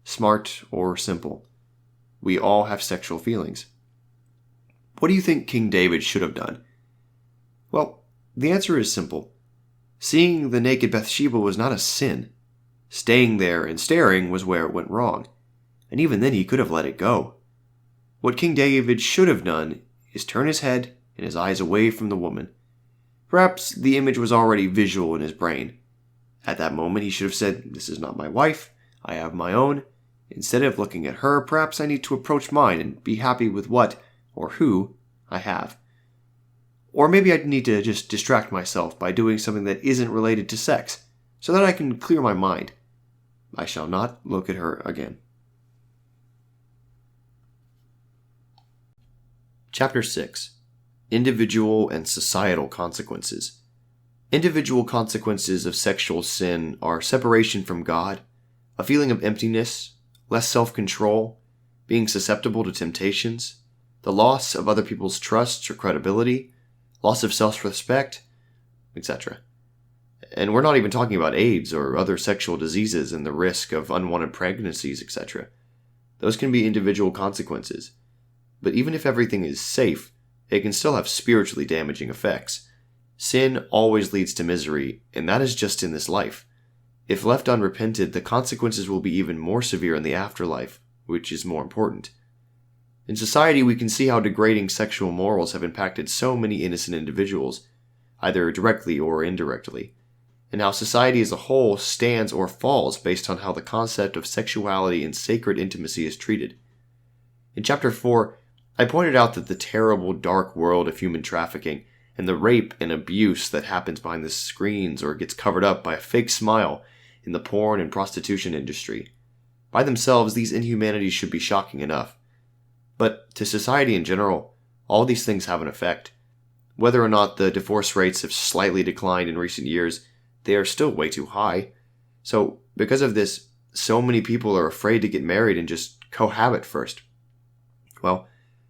smart or simple. We all have sexual feelings. What do you think King David should have done? Well, the answer is simple. Seeing the naked Bathsheba was not a sin. Staying there and staring was where it went wrong, and even then he could have let it go. What King David should have done is turn his head and his eyes away from the woman. Perhaps the image was already visual in his brain. At that moment, he should have said, "This is not my wife, I have my own." Instead of looking at her, perhaps I need to approach mine and be happy with what, or who, I have. Or maybe I need to just distract myself by doing something that isn't related to sex, so that I can clear my mind. I shall not look at her again. Chapter 6. Individual and Societal Consequences. Individual consequences of sexual sin are separation from God, a feeling of emptiness, less self-control, being susceptible to temptations, the loss of other people's trust or credibility, loss of self-respect, etc. And we're not even talking about AIDS or other sexual diseases and the risk of unwanted pregnancies, etc. Those can be individual consequences. But even if everything is safe, it can still have spiritually damaging effects. Sin always leads to misery, and that is just in this life. If left unrepented, the consequences will be even more severe in the afterlife, which is more important. In society, we can see how degrading sexual morals have impacted so many innocent individuals, either directly or indirectly, and how society as a whole stands or falls based on how the concept of sexuality and sacred intimacy is treated. In Chapter 4, I pointed out that the terrible dark world of human trafficking and the rape and abuse that happens behind the screens or gets covered up by a fake smile in the porn and prostitution industry. By themselves, these inhumanities should be shocking enough. But to society in general, all these things have an effect. Whether or not the divorce rates have slightly declined in recent years, they are still way too high. So, because of this, so many people are afraid to get married and just cohabit first. Well,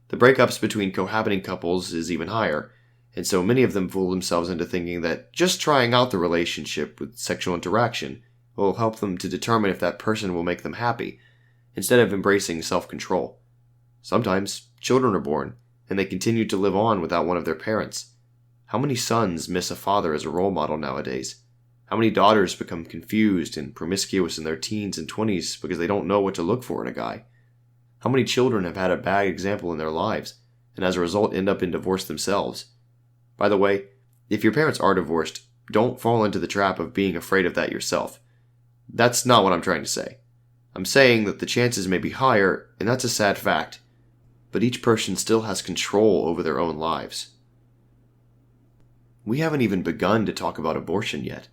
the breakups between cohabiting couples is even higher, and so many of them fool themselves into thinking that just trying out the relationship with sexual interaction will help them to determine if that person will make them happy, instead of embracing self-control. Sometimes children are born, and they continue to live on without one of their parents. How many sons miss a father as a role model nowadays? How many daughters become confused and promiscuous in their teens and 20s because they don't know what to look for in a guy? How many children have had a bad example in their lives, and as a result end up in divorce themselves? By the way, if your parents are divorced, don't fall into the trap of being afraid of that yourself. That's not what I'm trying to say. I'm saying that the chances may be higher, and that's a sad fact, but each person still has control over their own lives. We haven't even begun to talk about abortion yet.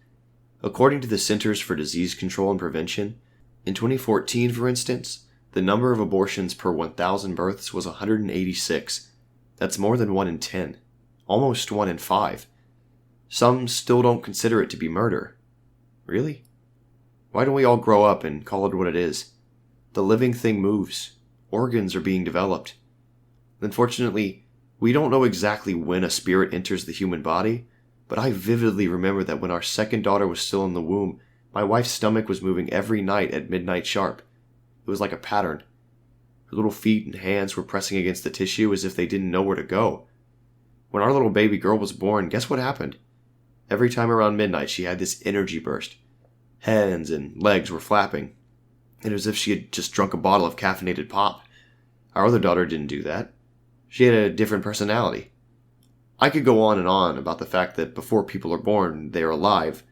According to the Centers for Disease Control and Prevention, in 2014, for instance, the number of abortions per 1,000 births was 186. That's more than 1 in 10. Almost 1 in 5. Some still don't consider it to be murder. Really? Why don't we all grow up and call it what it is? The living thing moves. Organs are being developed. Unfortunately, we don't know exactly when a spirit enters the human body, but I vividly remember that when our second daughter was still in the womb, my wife's stomach was moving every night at midnight sharp. It was like a pattern. Her little feet and hands were pressing against the tissue as if they didn't know where to go. When our little baby girl was born, guess what happened? Every time around midnight, she had this energy burst. Hands and legs were flapping. It was as if she had just drunk a bottle of caffeinated pop. Our other daughter didn't do that. She had a different personality. I could go on and on about the fact that before people are born, they are alive.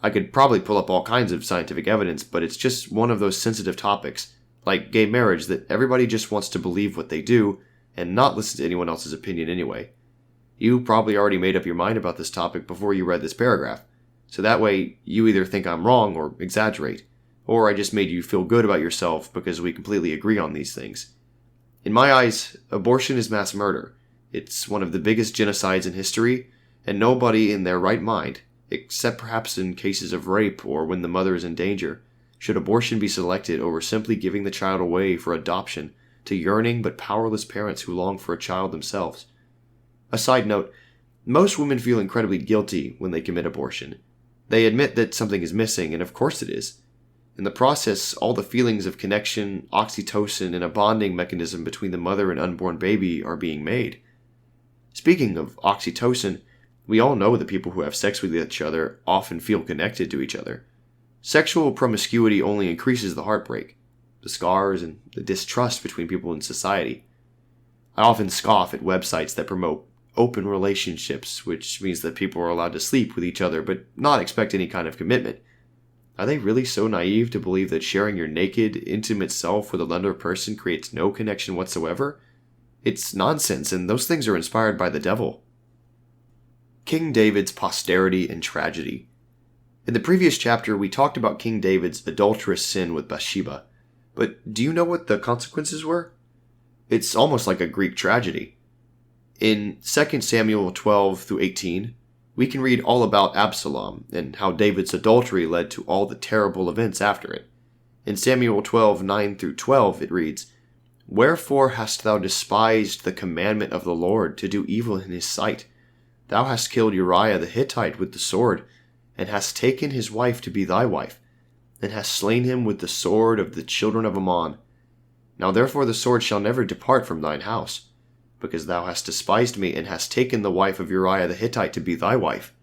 I could probably pull up all kinds of scientific evidence, but it's just one of those sensitive topics, like gay marriage, that everybody just wants to believe what they do and not listen to anyone else's opinion anyway. You probably already made up your mind about this topic before you read this paragraph, so that way you either think I'm wrong or exaggerate, or I just made you feel good about yourself because we completely agree on these things. In my eyes, abortion is mass murder. It's one of the biggest genocides in history, and nobody in their right mind, except perhaps in cases of rape or when the mother is in danger, should abortion be selected over simply giving the child away for adoption to yearning but powerless parents who long for a child themselves. A side note, most women feel incredibly guilty when they commit abortion. They admit that something is missing, and of course it is. In the process, all the feelings of connection, oxytocin, and a bonding mechanism between the mother and unborn baby are being made. Speaking of oxytocin, we all know that people who have sex with each other often feel connected to each other. Sexual promiscuity only increases the heartbreak, the scars, and the distrust between people in society. I often scoff at websites that promote open relationships, which means that people are allowed to sleep with each other but not expect any kind of commitment. Are they really so naive to believe that sharing your naked, intimate self with another person creates no connection whatsoever? It's nonsense, and those things are inspired by the devil. King David's posterity and tragedy. In the previous chapter, we talked about King David's adulterous sin with Bathsheba. But do you know what the consequences were? It's almost like a Greek tragedy. In 2 Samuel 12 through 18, we can read all about Absalom and how David's adultery led to all the terrible events after it. In Samuel 12, 9 through 12, it reads, "Wherefore hast thou despised the commandment of the Lord to do evil in his sight? Thou hast killed Uriah the Hittite with the sword, and hast taken his wife to be thy wife, and hast slain him with the sword of the children of Ammon. Now therefore the sword shall never depart from thine house, because thou hast despised me, and hast taken the wife of Uriah the Hittite to be thy wife.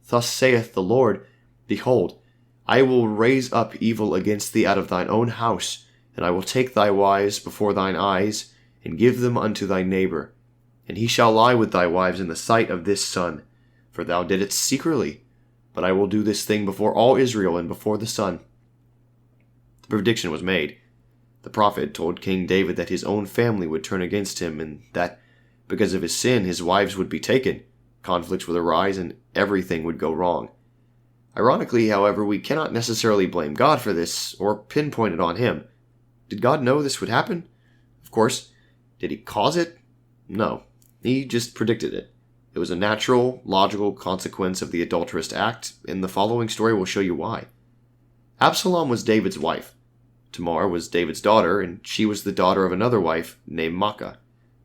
Thus saith the Lord, Behold, I will raise up evil against thee out of thine own house, and I will take thy wives before thine eyes, and give them unto thy neighbor. And he shall lie with thy wives in the sight of this sun, for thou didst secretly, but I will do this thing before all Israel and before the sun." The prediction was made. The prophet told King David that his own family would turn against him, and that, because of his sin, his wives would be taken, conflicts would arise, and everything would go wrong. Ironically, however, we cannot necessarily blame God for this, or pinpoint it on him. Did God know this would happen? Of course. Did he cause it? No. He just predicted it. It was a natural, logical consequence of the adulterous act, and the following story will show you why. Absalom was David's wife. Tamar was David's daughter, and she was the daughter of another wife named Maacah.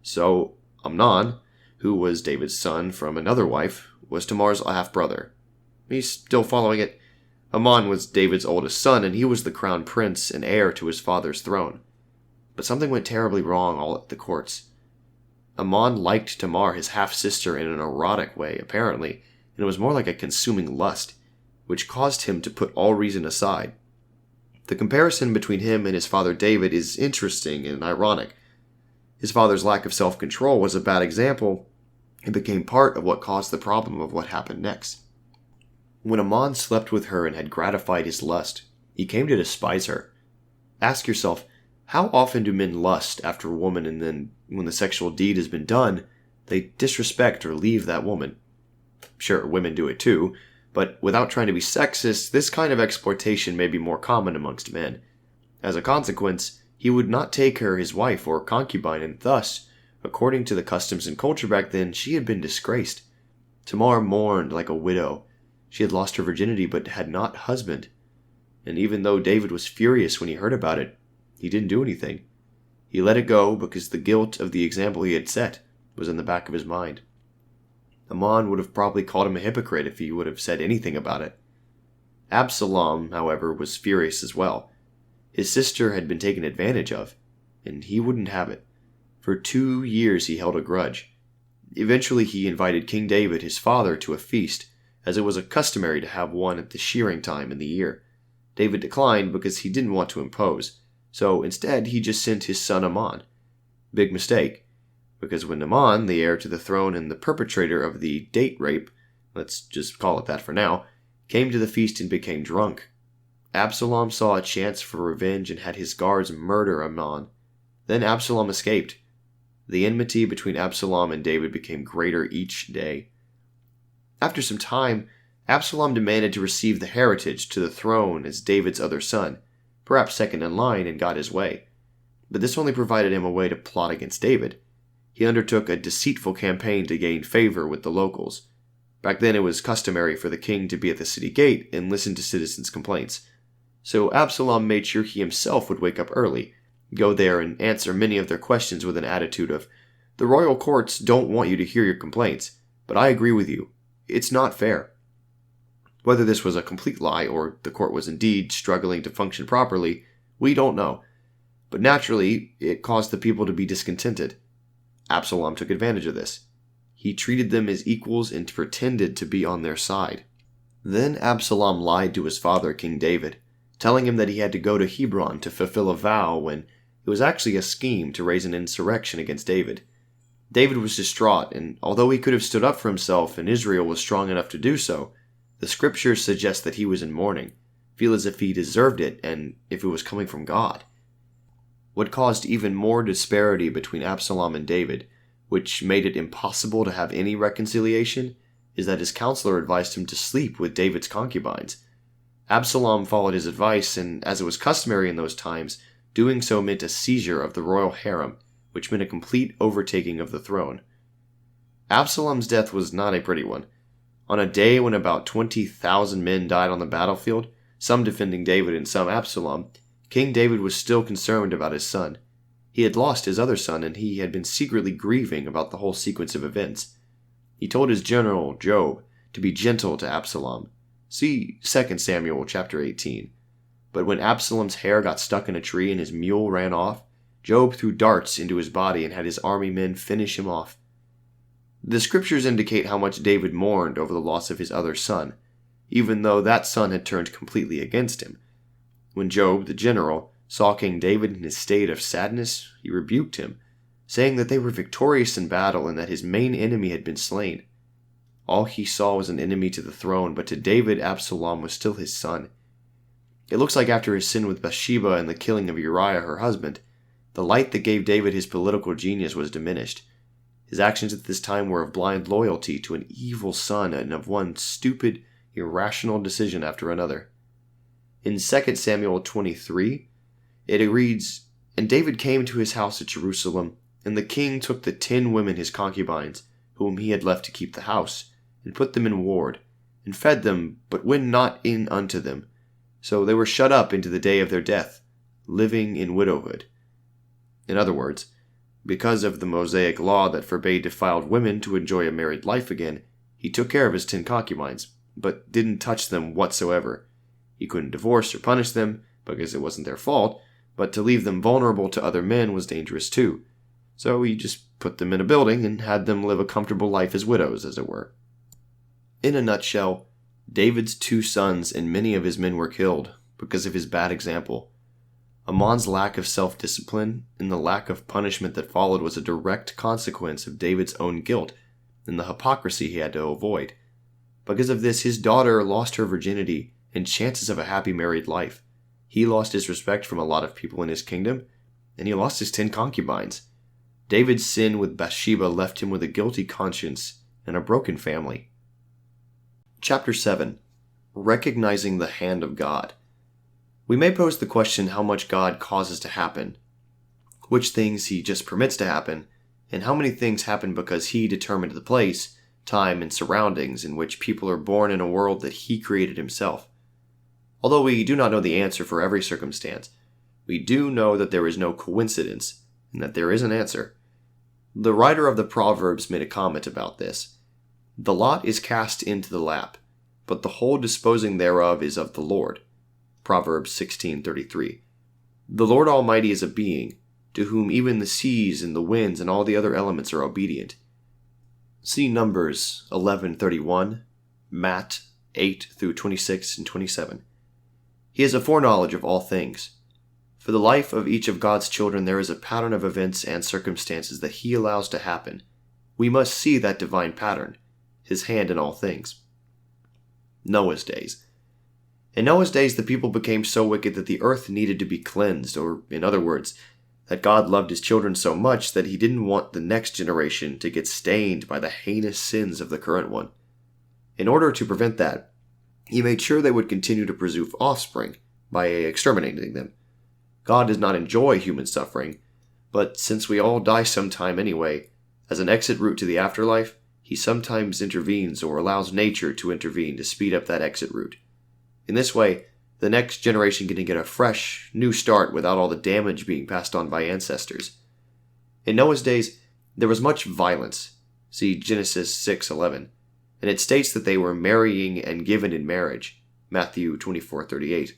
So, Amnon, who was David's son from another wife, was Tamar's half-brother. He's still following it. Amnon was David's oldest son, and he was the crown prince and heir to his father's throne. But something went terribly wrong all at the courts. Amnon liked Tamar, his half-sister, in an erotic way, apparently, and it was more like a consuming lust, which caused him to put all reason aside. The comparison between him and his father David is interesting and ironic. His father's lack of self-control was a bad example and became part of what caused the problem of what happened next. When Amnon slept with her and had gratified his lust, he came to despise her. Ask yourself, how often do men lust after a woman, and then, when the sexual deed has been done, they disrespect or leave that woman? Sure, women do it too, but without trying to be sexist, this kind of exploitation may be more common amongst men. As a consequence, he would not take her his wife or concubine, and thus, according to the customs and culture back then, she had been disgraced. Tamar mourned like a widow. She had lost her virginity but had not husband. And even though David was furious when he heard about it, he didn't do anything. He let it go because the guilt of the example he had set was in the back of his mind. Amnon would have probably called him a hypocrite if he would have said anything about it. Absalom, however, was furious as well. His sister had been taken advantage of, and he wouldn't have it. For 2 years he held a grudge. Eventually he invited King David, his father, to a feast, as it was customary to have one at the shearing time in the year. David declined because he didn't want to impose. So instead, he just sent his son Amnon. Big mistake, because when Amnon, the heir to the throne and the perpetrator of the date rape, let's just call it that for now, came to the feast and became drunk, Absalom saw a chance for revenge and had his guards murder Amnon. Then Absalom escaped. The enmity between Absalom and David became greater each day. After some time, Absalom demanded to receive the heritage to the throne as David's other son, perhaps second in line, and got his way. But this only provided him a way to plot against David. He undertook a deceitful campaign to gain favor with the locals. Back then it was customary for the king to be at the city gate and listen to citizens' complaints. So Absalom made sure he himself would wake up early, go there and answer many of their questions with an attitude of, "The royal courts don't want you to hear your complaints, but I agree with you. It's not fair." Whether this was a complete lie or the court was indeed struggling to function properly, we don't know. But naturally, it caused the people to be discontented. Absalom took advantage of this. He treated them as equals and pretended to be on their side. Then Absalom lied to his father, King David, telling him that he had to go to Hebron to fulfill a vow when it was actually a scheme to raise an insurrection against David. David was distraught, and although he could have stood up for himself and Israel was strong enough to do so, the scriptures suggest that he was in mourning, feel as if he deserved it and if it was coming from God. What caused even more disparity between Absalom and David, which made it impossible to have any reconciliation, is that his counselor advised him to sleep with David's concubines. Absalom followed his advice, and as it was customary in those times, doing so meant a seizure of the royal harem, which meant a complete overtaking of the throne. Absalom's death was not a pretty one. On a day when about 20,000 men died on the battlefield, some defending David and some Absalom, King David was still concerned about his son. He had lost his other son, and he had been secretly grieving about the whole sequence of events. He told his general, Joab, to be gentle to Absalom. See 2 Samuel chapter 18. But when Absalom's hair got stuck in a tree and his mule ran off, Joab threw darts into his body and had his army men finish him off. The scriptures indicate how much David mourned over the loss of his other son, even though that son had turned completely against him. When Joab, the general, saw King David in his state of sadness, he rebuked him, saying that they were victorious in battle and that his main enemy had been slain. All he saw was an enemy to the throne, but to David, Absalom was still his son. It looks like after his sin with Bathsheba and the killing of Uriah, her husband, the light that gave David his political genius was diminished. His actions at this time were of blind loyalty to an evil son and of one stupid, irrational decision after another. In 2 Samuel 23, it reads, "And David came to his house at Jerusalem, and the king took the 10 women his concubines, whom he had left to keep the house, and put them in ward, and fed them, but went not in unto them. So they were shut up into the day of their death, living in widowhood." In other words, because of the Mosaic law that forbade defiled women to enjoy a married life again, he took care of his 10 concubines, but didn't touch them whatsoever. He couldn't divorce or punish them, because it wasn't their fault, but to leave them vulnerable to other men was dangerous too. So he just put them in a building and had them live a comfortable life as widows, as it were. In a nutshell, David's 2 sons and many of his men were killed because of his bad example. Ammon's lack of self-discipline and the lack of punishment that followed was a direct consequence of David's own guilt and the hypocrisy he had to avoid. Because of this, his daughter lost her virginity and chances of a happy married life. He lost his respect from a lot of people in his kingdom, and he lost his 10 concubines. David's sin with Bathsheba left him with a guilty conscience and a broken family. Chapter 7. Recognizing the Hand of God. We may pose the question how much God causes to happen, which things he just permits to happen, and how many things happen because he determined the place, time, and surroundings in which people are born in a world that he created himself. Although we do not know the answer for every circumstance, we do know that there is no coincidence, and that there is an answer. The writer of the Proverbs made a comment about this. "The lot is cast into the lap, but the whole disposing thereof is of the Lord." Proverbs 16:33. The Lord Almighty is a being, to whom even the seas and the winds and all the other elements are obedient. See Numbers 11:31, Matt 8-26 and 27. He has a foreknowledge of all things. For the life of each of God's children there is a pattern of events and circumstances that he allows to happen. We must see that divine pattern, his hand in all things. Noah's days. In Noah's days, the people became so wicked that the earth needed to be cleansed, or, in other words, that God loved his children so much that he didn't want the next generation to get stained by the heinous sins of the current one. In order to prevent that, he made sure they would continue to produce offspring by exterminating them. God does not enjoy human suffering, but since we all die sometime anyway, as an exit route to the afterlife, he sometimes intervenes or allows nature to intervene to speed up that exit route. In this way, the next generation can get a fresh, new start without all the damage being passed on by ancestors. In Noah's days, there was much violence. See Genesis 6:11. And it states that they were marrying and given in marriage. Matthew 24:38.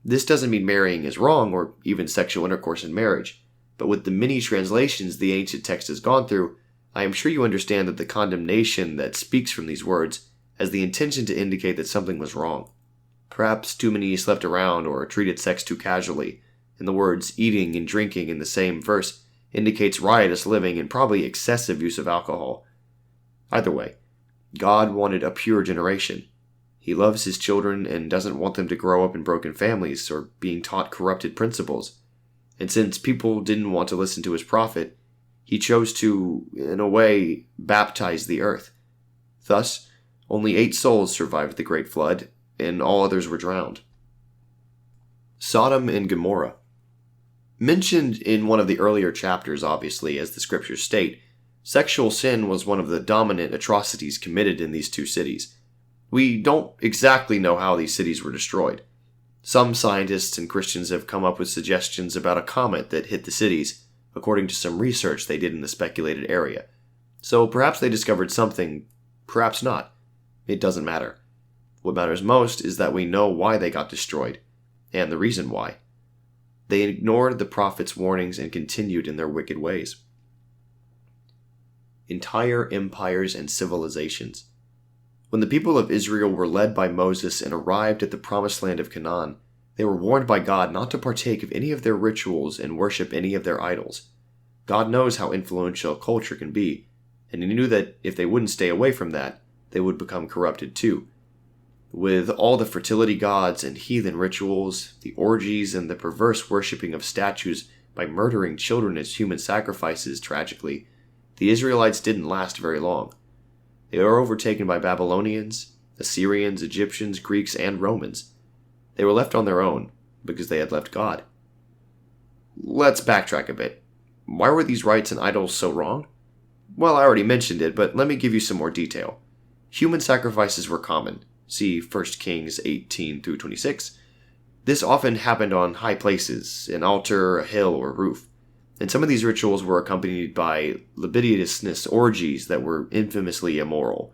This doesn't mean marrying is wrong or even sexual intercourse in marriage, but with the many translations the ancient text has gone through, I am sure you understand that the condemnation that speaks from these words has the intention to indicate that something was wrong. Perhaps too many slept around or treated sex too casually, and the words eating and drinking in the same verse indicates riotous living and probably excessive use of alcohol. Either way, God wanted a pure generation. He loves his children and doesn't want them to grow up in broken families or being taught corrupted principles. And since people didn't want to listen to his prophet, he chose to, in a way, baptize the earth. Thus, only 8 souls survived the great flood, and all others were drowned. Sodom and Gomorrah. Mentioned in one of the earlier chapters, obviously, as the scriptures state, sexual sin was one of the dominant atrocities committed in these 2 cities. We don't exactly know how these cities were destroyed. Some scientists and Christians have come up with suggestions about a comet that hit the cities, according to some research they did in the speculated area. So perhaps they discovered something, perhaps not. It doesn't matter. What matters most is that we know why they got destroyed, and the reason why. They ignored the prophet's warnings and continued in their wicked ways. Entire empires and civilizations. When the people of Israel were led by Moses and arrived at the promised land of Canaan, they were warned by God not to partake of any of their rituals and worship any of their idols. God knows how influential culture can be, and he knew that if they wouldn't stay away from that, they would become corrupted too. With all the fertility gods and heathen rituals, the orgies and the perverse worshipping of statues by murdering children as human sacrifices, tragically, the Israelites didn't last very long. They were overtaken by Babylonians, Assyrians, Egyptians, Greeks, and Romans. They were left on their own because they had left God. Let's backtrack a bit. Why were these rites and idols so wrong? Well, I already mentioned it, but let me give you some more detail. Human sacrifices were common. See 1 Kings 18-26. This often happened on high places, an altar, a hill, or roof. And some of these rituals were accompanied by libidinousness orgies that were infamously immoral.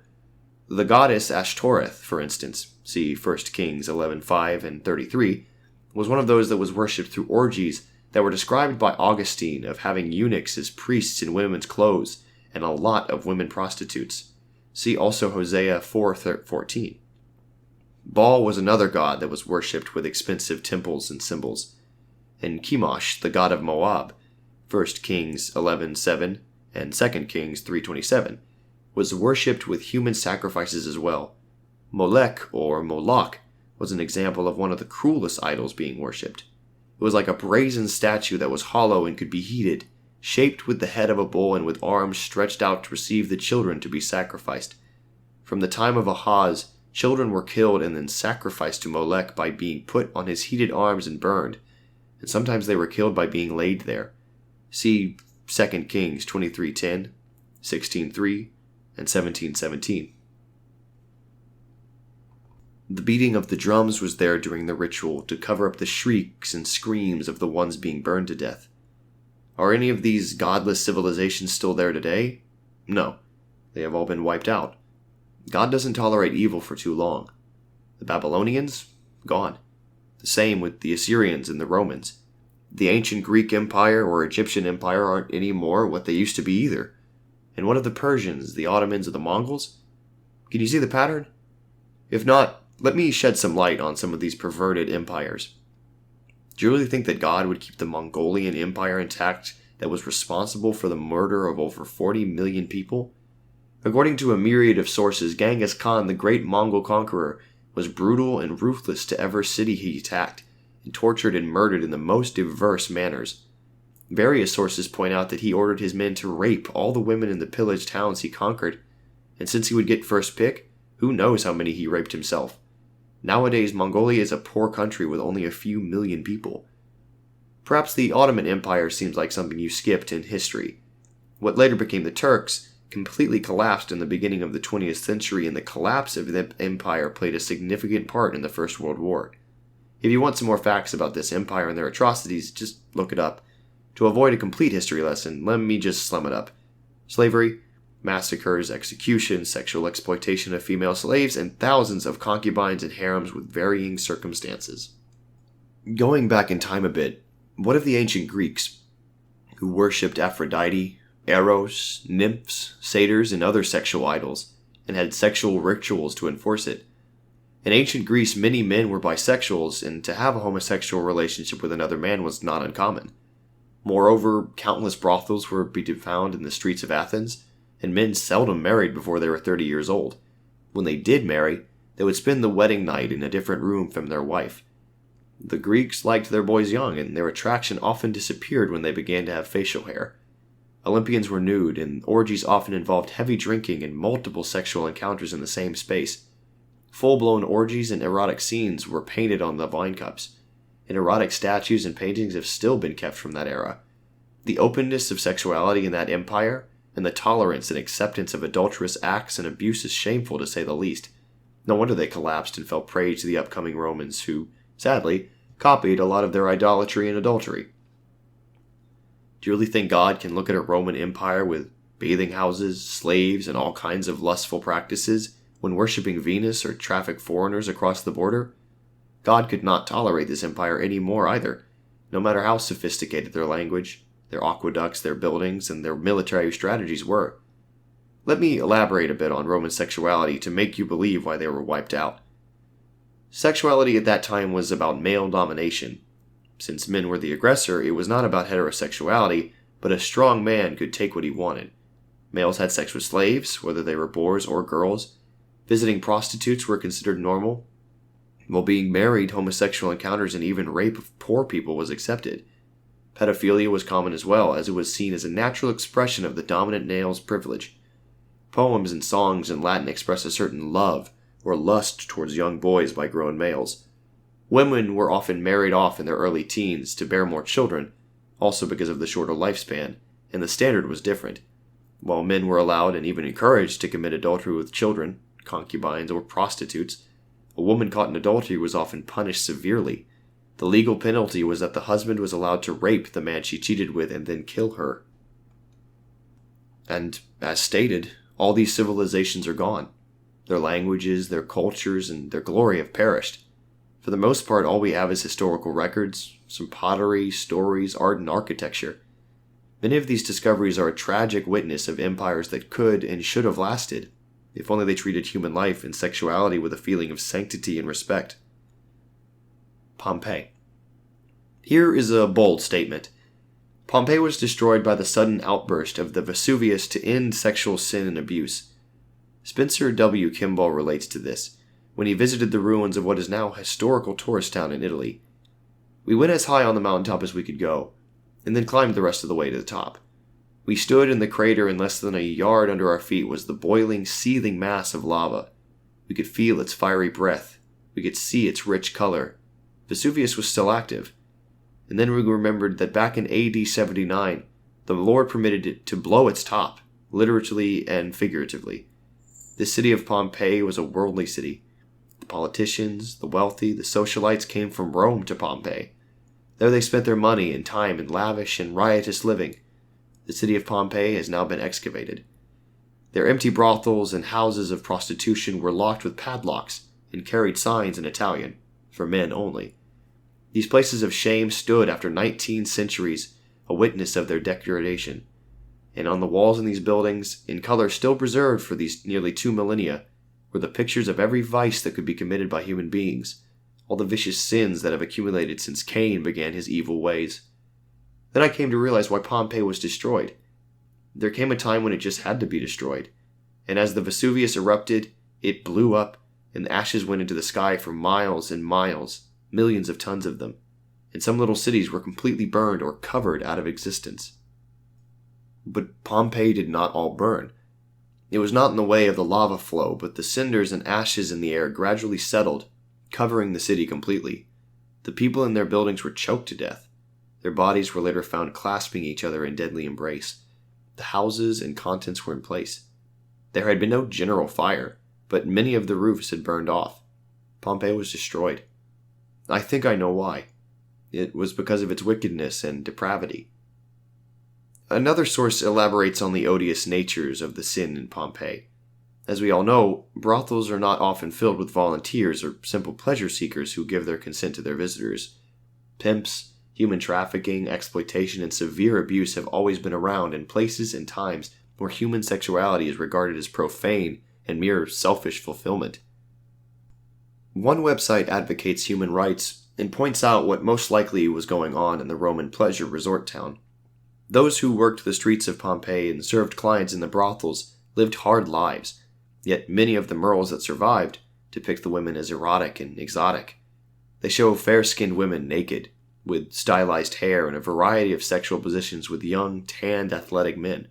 The goddess Ashtoreth, for instance, see 1 Kings 11:5 and 33, was one of those that was worshipped through orgies that were described by Augustine of having eunuchs as priests in women's clothes and a lot of women prostitutes. See also Hosea 4:14. Baal was another god that was worshipped with expensive temples and symbols. And Chemosh, the god of Moab, 1 Kings 11:7 and 2 Kings 3:27, was worshipped with human sacrifices as well. Molech, or Moloch, was an example of one of the cruelest idols being worshipped. It was like a brazen statue that was hollow and could be heated, shaped with the head of a bull and with arms stretched out to receive the children to be sacrificed. From the time of Ahaz, children were killed and then sacrificed to Molech by being put on his heated arms and burned, and sometimes they were killed by being laid there. See 2 Kings 23:10, 16:3, and 17:17. The beating of the drums was there during the ritual to cover up the shrieks and screams of the ones being burned to death. Are any of these godless civilizations still there today? No, they have all been wiped out. God doesn't tolerate evil for too long. The Babylonians? Gone. The same with the Assyrians and the Romans. The ancient Greek Empire or Egyptian Empire aren't any more what they used to be either. And what of the Persians, the Ottomans, or the Mongols? Can you see the pattern? If not, let me shed some light on some of these perverted empires. Do you really think that God would keep the Mongolian Empire intact that was responsible for the murder of over 40 million people? According to a myriad of sources, Genghis Khan, the great Mongol conqueror, was brutal and ruthless to every city he attacked, and tortured and murdered in the most diverse manners. Various sources point out that he ordered his men to rape all the women in the pillaged towns he conquered, and since he would get first pick, who knows how many he raped himself. Nowadays, Mongolia is a poor country with only a few million people. Perhaps the Ottoman Empire seems like something you skipped in history. What later became the Turks completely collapsed in the beginning of the 20th century, and the collapse of the empire played a significant part in the First World War. If you want some more facts about this empire and their atrocities, just look it up. To avoid a complete history lesson, let me just sum it up. Slavery, massacres, executions, sexual exploitation of female slaves, and thousands of concubines and harems with varying circumstances. Going back in time a bit, what of the ancient Greeks, who worshipped Aphrodite, Eros, nymphs, satyrs, and other sexual idols, and had sexual rituals to enforce it? In ancient Greece, many men were bisexuals, and to have a homosexual relationship with another man was not uncommon. Moreover, countless brothels were to be found in the streets of Athens, and men seldom married before they were 30 years old. When they did marry, they would spend the wedding night in a different room from their wife. The Greeks liked their boys young, and their attraction often disappeared when they began to have facial hair. Olympians were nude, and orgies often involved heavy drinking and multiple sexual encounters in the same space. Full-blown orgies and erotic scenes were painted on the wine cups, and erotic statues and paintings have still been kept from that era. The openness of sexuality in that empire, and the tolerance and acceptance of adulterous acts and abuse is shameful to say the least. No wonder they collapsed and fell prey to the upcoming Romans who, sadly, copied a lot of their idolatry and adultery. Do you really think God can look at a Roman Empire with bathing houses, slaves, and all kinds of lustful practices when worshipping Venus or traffic foreigners across the border? God could not tolerate this empire any more either, no matter how sophisticated their language, their aqueducts, their buildings, and their military strategies were. Let me elaborate a bit on Roman sexuality to make you believe why they were wiped out. Sexuality at that time was about male domination. Since men were the aggressor, it was not about heterosexuality, but a strong man could take what he wanted. Males had sex with slaves, whether they were boys or girls. Visiting prostitutes were considered normal. While being married, homosexual encounters and even rape of poor people was accepted. Pedophilia was common as well, as it was seen as a natural expression of the dominant male's privilege. Poems and songs in Latin express a certain love or lust towards young boys by grown males. Women were often married off in their early teens to bear more children, also because of the shorter lifespan, and the standard was different. While men were allowed and even encouraged to commit adultery with children, concubines, or prostitutes, a woman caught in adultery was often punished severely. The legal penalty was that the husband was allowed to rape the man she cheated with and then kill her. And, as stated, all these civilizations are gone. Their languages, their cultures, and their glory have perished. For the most part, all we have is historical records, some pottery, stories, art, and architecture. Many of these discoveries are a tragic witness of empires that could and should have lasted, if only they treated human life and sexuality with a feeling of sanctity and respect. Pompeii. Here is a bold statement. Pompeii was destroyed by the sudden outburst of the Vesuvius to end sexual sin and abuse. Spencer W. Kimball relates to this, when he visited the ruins of what is now a historical tourist town in Italy. We went as high on the mountaintop as we could go, and then climbed the rest of the way to the top. We stood in the crater, and less than a yard under our feet was the boiling, seething mass of lava. We could feel its fiery breath. We could see its rich color. Vesuvius was still active. And then we remembered that back in AD 79, the Lord permitted it to blow its top, literally and figuratively. This city of Pompeii was a worldly city. The politicians, the wealthy, the socialites came from Rome to Pompeii. There they spent their money and time in lavish and riotous living. The city of Pompeii has now been excavated. Their empty brothels and houses of prostitution were locked with padlocks and carried signs in Italian, for men only. These places of shame stood after 19 centuries, a witness of their degradation. And on the walls in these buildings, in color still preserved for these nearly 2 millennia, were the pictures of every vice that could be committed by human beings, all the vicious sins that have accumulated since Cain began his evil ways. Then I came to realize why Pompeii was destroyed. There came a time when it just had to be destroyed, and as the Vesuvius erupted, it blew up, and the ashes went into the sky for miles and miles, millions of tons of them, and some little cities were completely burned or covered out of existence. But Pompeii did not all burn. It was not in the way of the lava flow, but the cinders and ashes in the air gradually settled, covering the city completely. The people in their buildings were choked to death. Their bodies were later found clasping each other in deadly embrace. The houses and contents were in place. There had been no general fire, but many of the roofs had burned off. Pompeii was destroyed. I think I know why. It was because of its wickedness and depravity. Another source elaborates on the odious natures of the sin in Pompeii. As we all know, brothels are not often filled with volunteers or simple pleasure seekers who give their consent to their visitors. Pimps, human trafficking, exploitation, and severe abuse have always been around in places and times where human sexuality is regarded as profane and mere selfish fulfillment. One website advocates human rights and points out what most likely was going on in the Roman pleasure resort town. Those who worked the streets of Pompeii and served clients in the brothels lived hard lives, yet many of the murals that survived depict the women as erotic and exotic. They show fair-skinned women naked, with stylized hair and a variety of sexual positions with young, tanned, athletic men.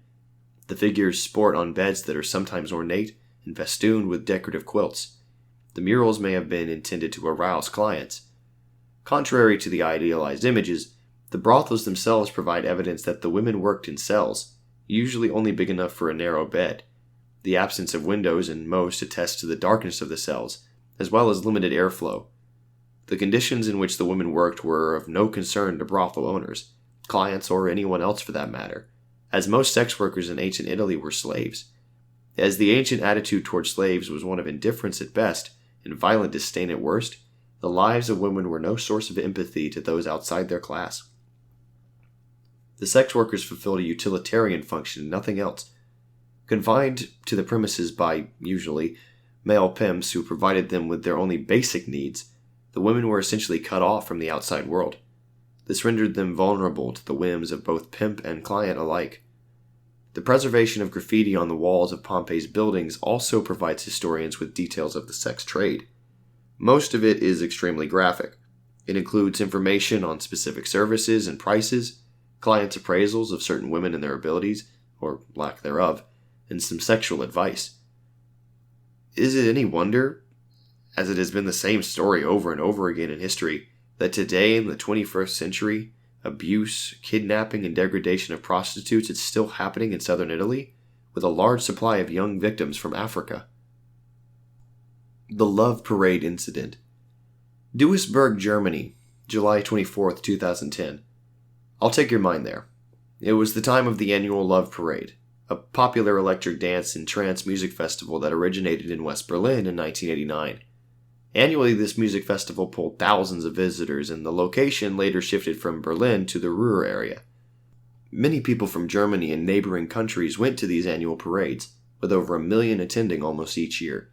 The figures sport on beds that are sometimes ornate and festooned with decorative quilts. The murals may have been intended to arouse clients. Contrary to the idealized images, the brothels themselves provide evidence that the women worked in cells, usually only big enough for a narrow bed. The absence of windows in most attests to the darkness of the cells, as well as limited airflow. The conditions in which the women worked were of no concern to brothel owners, clients, or anyone else for that matter, as most sex workers in ancient Italy were slaves. As the ancient attitude toward slaves was one of indifference at best and violent disdain at worst, the lives of women were no source of empathy to those outside their class. The sex workers fulfilled a utilitarian function and nothing else. Confined to the premises by, usually, male pimps who provided them with their only basic needs, the women were essentially cut off from the outside world. This rendered them vulnerable to the whims of both pimp and client alike. The preservation of graffiti on the walls of Pompeii's buildings also provides historians with details of the sex trade. Most of it is extremely graphic. It includes information on specific services and prices, clients' appraisals of certain women and their abilities, or lack thereof, and some sexual advice. Is it any wonder, as it has been the same story over and over again in history, that today in the 21st century, abuse, kidnapping, and degradation of prostitutes is still happening in southern Italy, with a large supply of young victims from Africa? The Love Parade Incident. Duisburg, Germany, July 24, 2010. I'll take your mind there. It was the time of the annual Love Parade, a popular electric dance and trance music festival that originated in West Berlin in 1989. Annually, this music festival pulled thousands of visitors, and the location later shifted from Berlin to the Ruhr area. Many people from Germany and neighboring countries went to these annual parades, with over 1 million attending almost each year.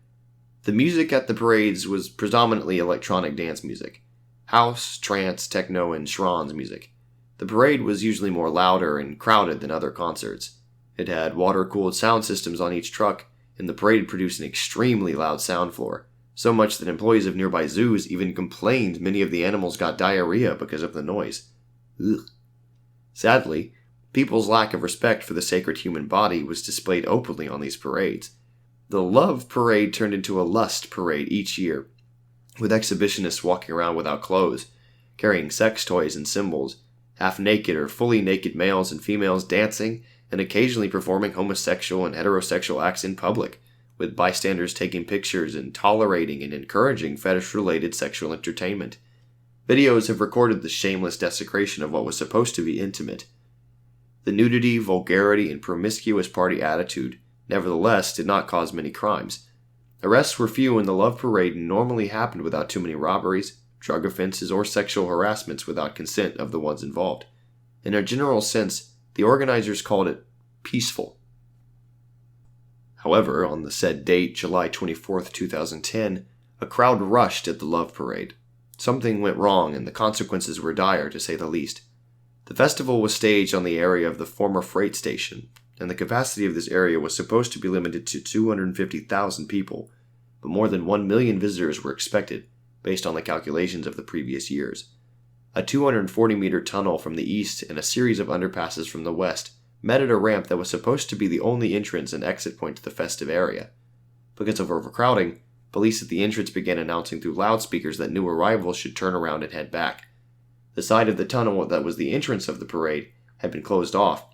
The music at the parades was predominantly electronic dance music: house, trance, techno, and Schranz music. The parade was usually more louder and crowded than other concerts. It had water-cooled sound systems on each truck, and the parade produced an extremely loud sound floor, so much that employees of nearby zoos even complained many of the animals got diarrhea because of the noise. Ugh. Sadly, people's lack of respect for the sacred human body was displayed openly on these parades. The Love Parade turned into a Lust Parade each year, with exhibitionists walking around without clothes, carrying sex toys and symbols, half-naked or fully naked males and females dancing and occasionally performing homosexual and heterosexual acts in public, with bystanders taking pictures and tolerating and encouraging fetish-related sexual entertainment. Videos have recorded the shameless desecration of what was supposed to be intimate. The nudity, vulgarity, and promiscuous party attitude, nevertheless, did not cause many crimes. Arrests were few, and the Love Parade normally happened without too many robberies, drug offenses, or sexual harassments without consent of the ones involved. In a general sense, the organizers called it peaceful. However, on the said date, July 24, 2010, a crowd rushed at the Love Parade. Something went wrong, and the consequences were dire, to say the least. The festival was staged on the area of the former freight station, and the capacity of this area was supposed to be limited to 250,000 people, but more than 1 million visitors were expected, based on the calculations of the previous years. A 240-meter tunnel from the east and a series of underpasses from the west met at a ramp that was supposed to be the only entrance and exit point to the festive area. Because of overcrowding, police at the entrance began announcing through loudspeakers that new arrivals should turn around and head back. The side of the tunnel that was the entrance of the parade had been closed off,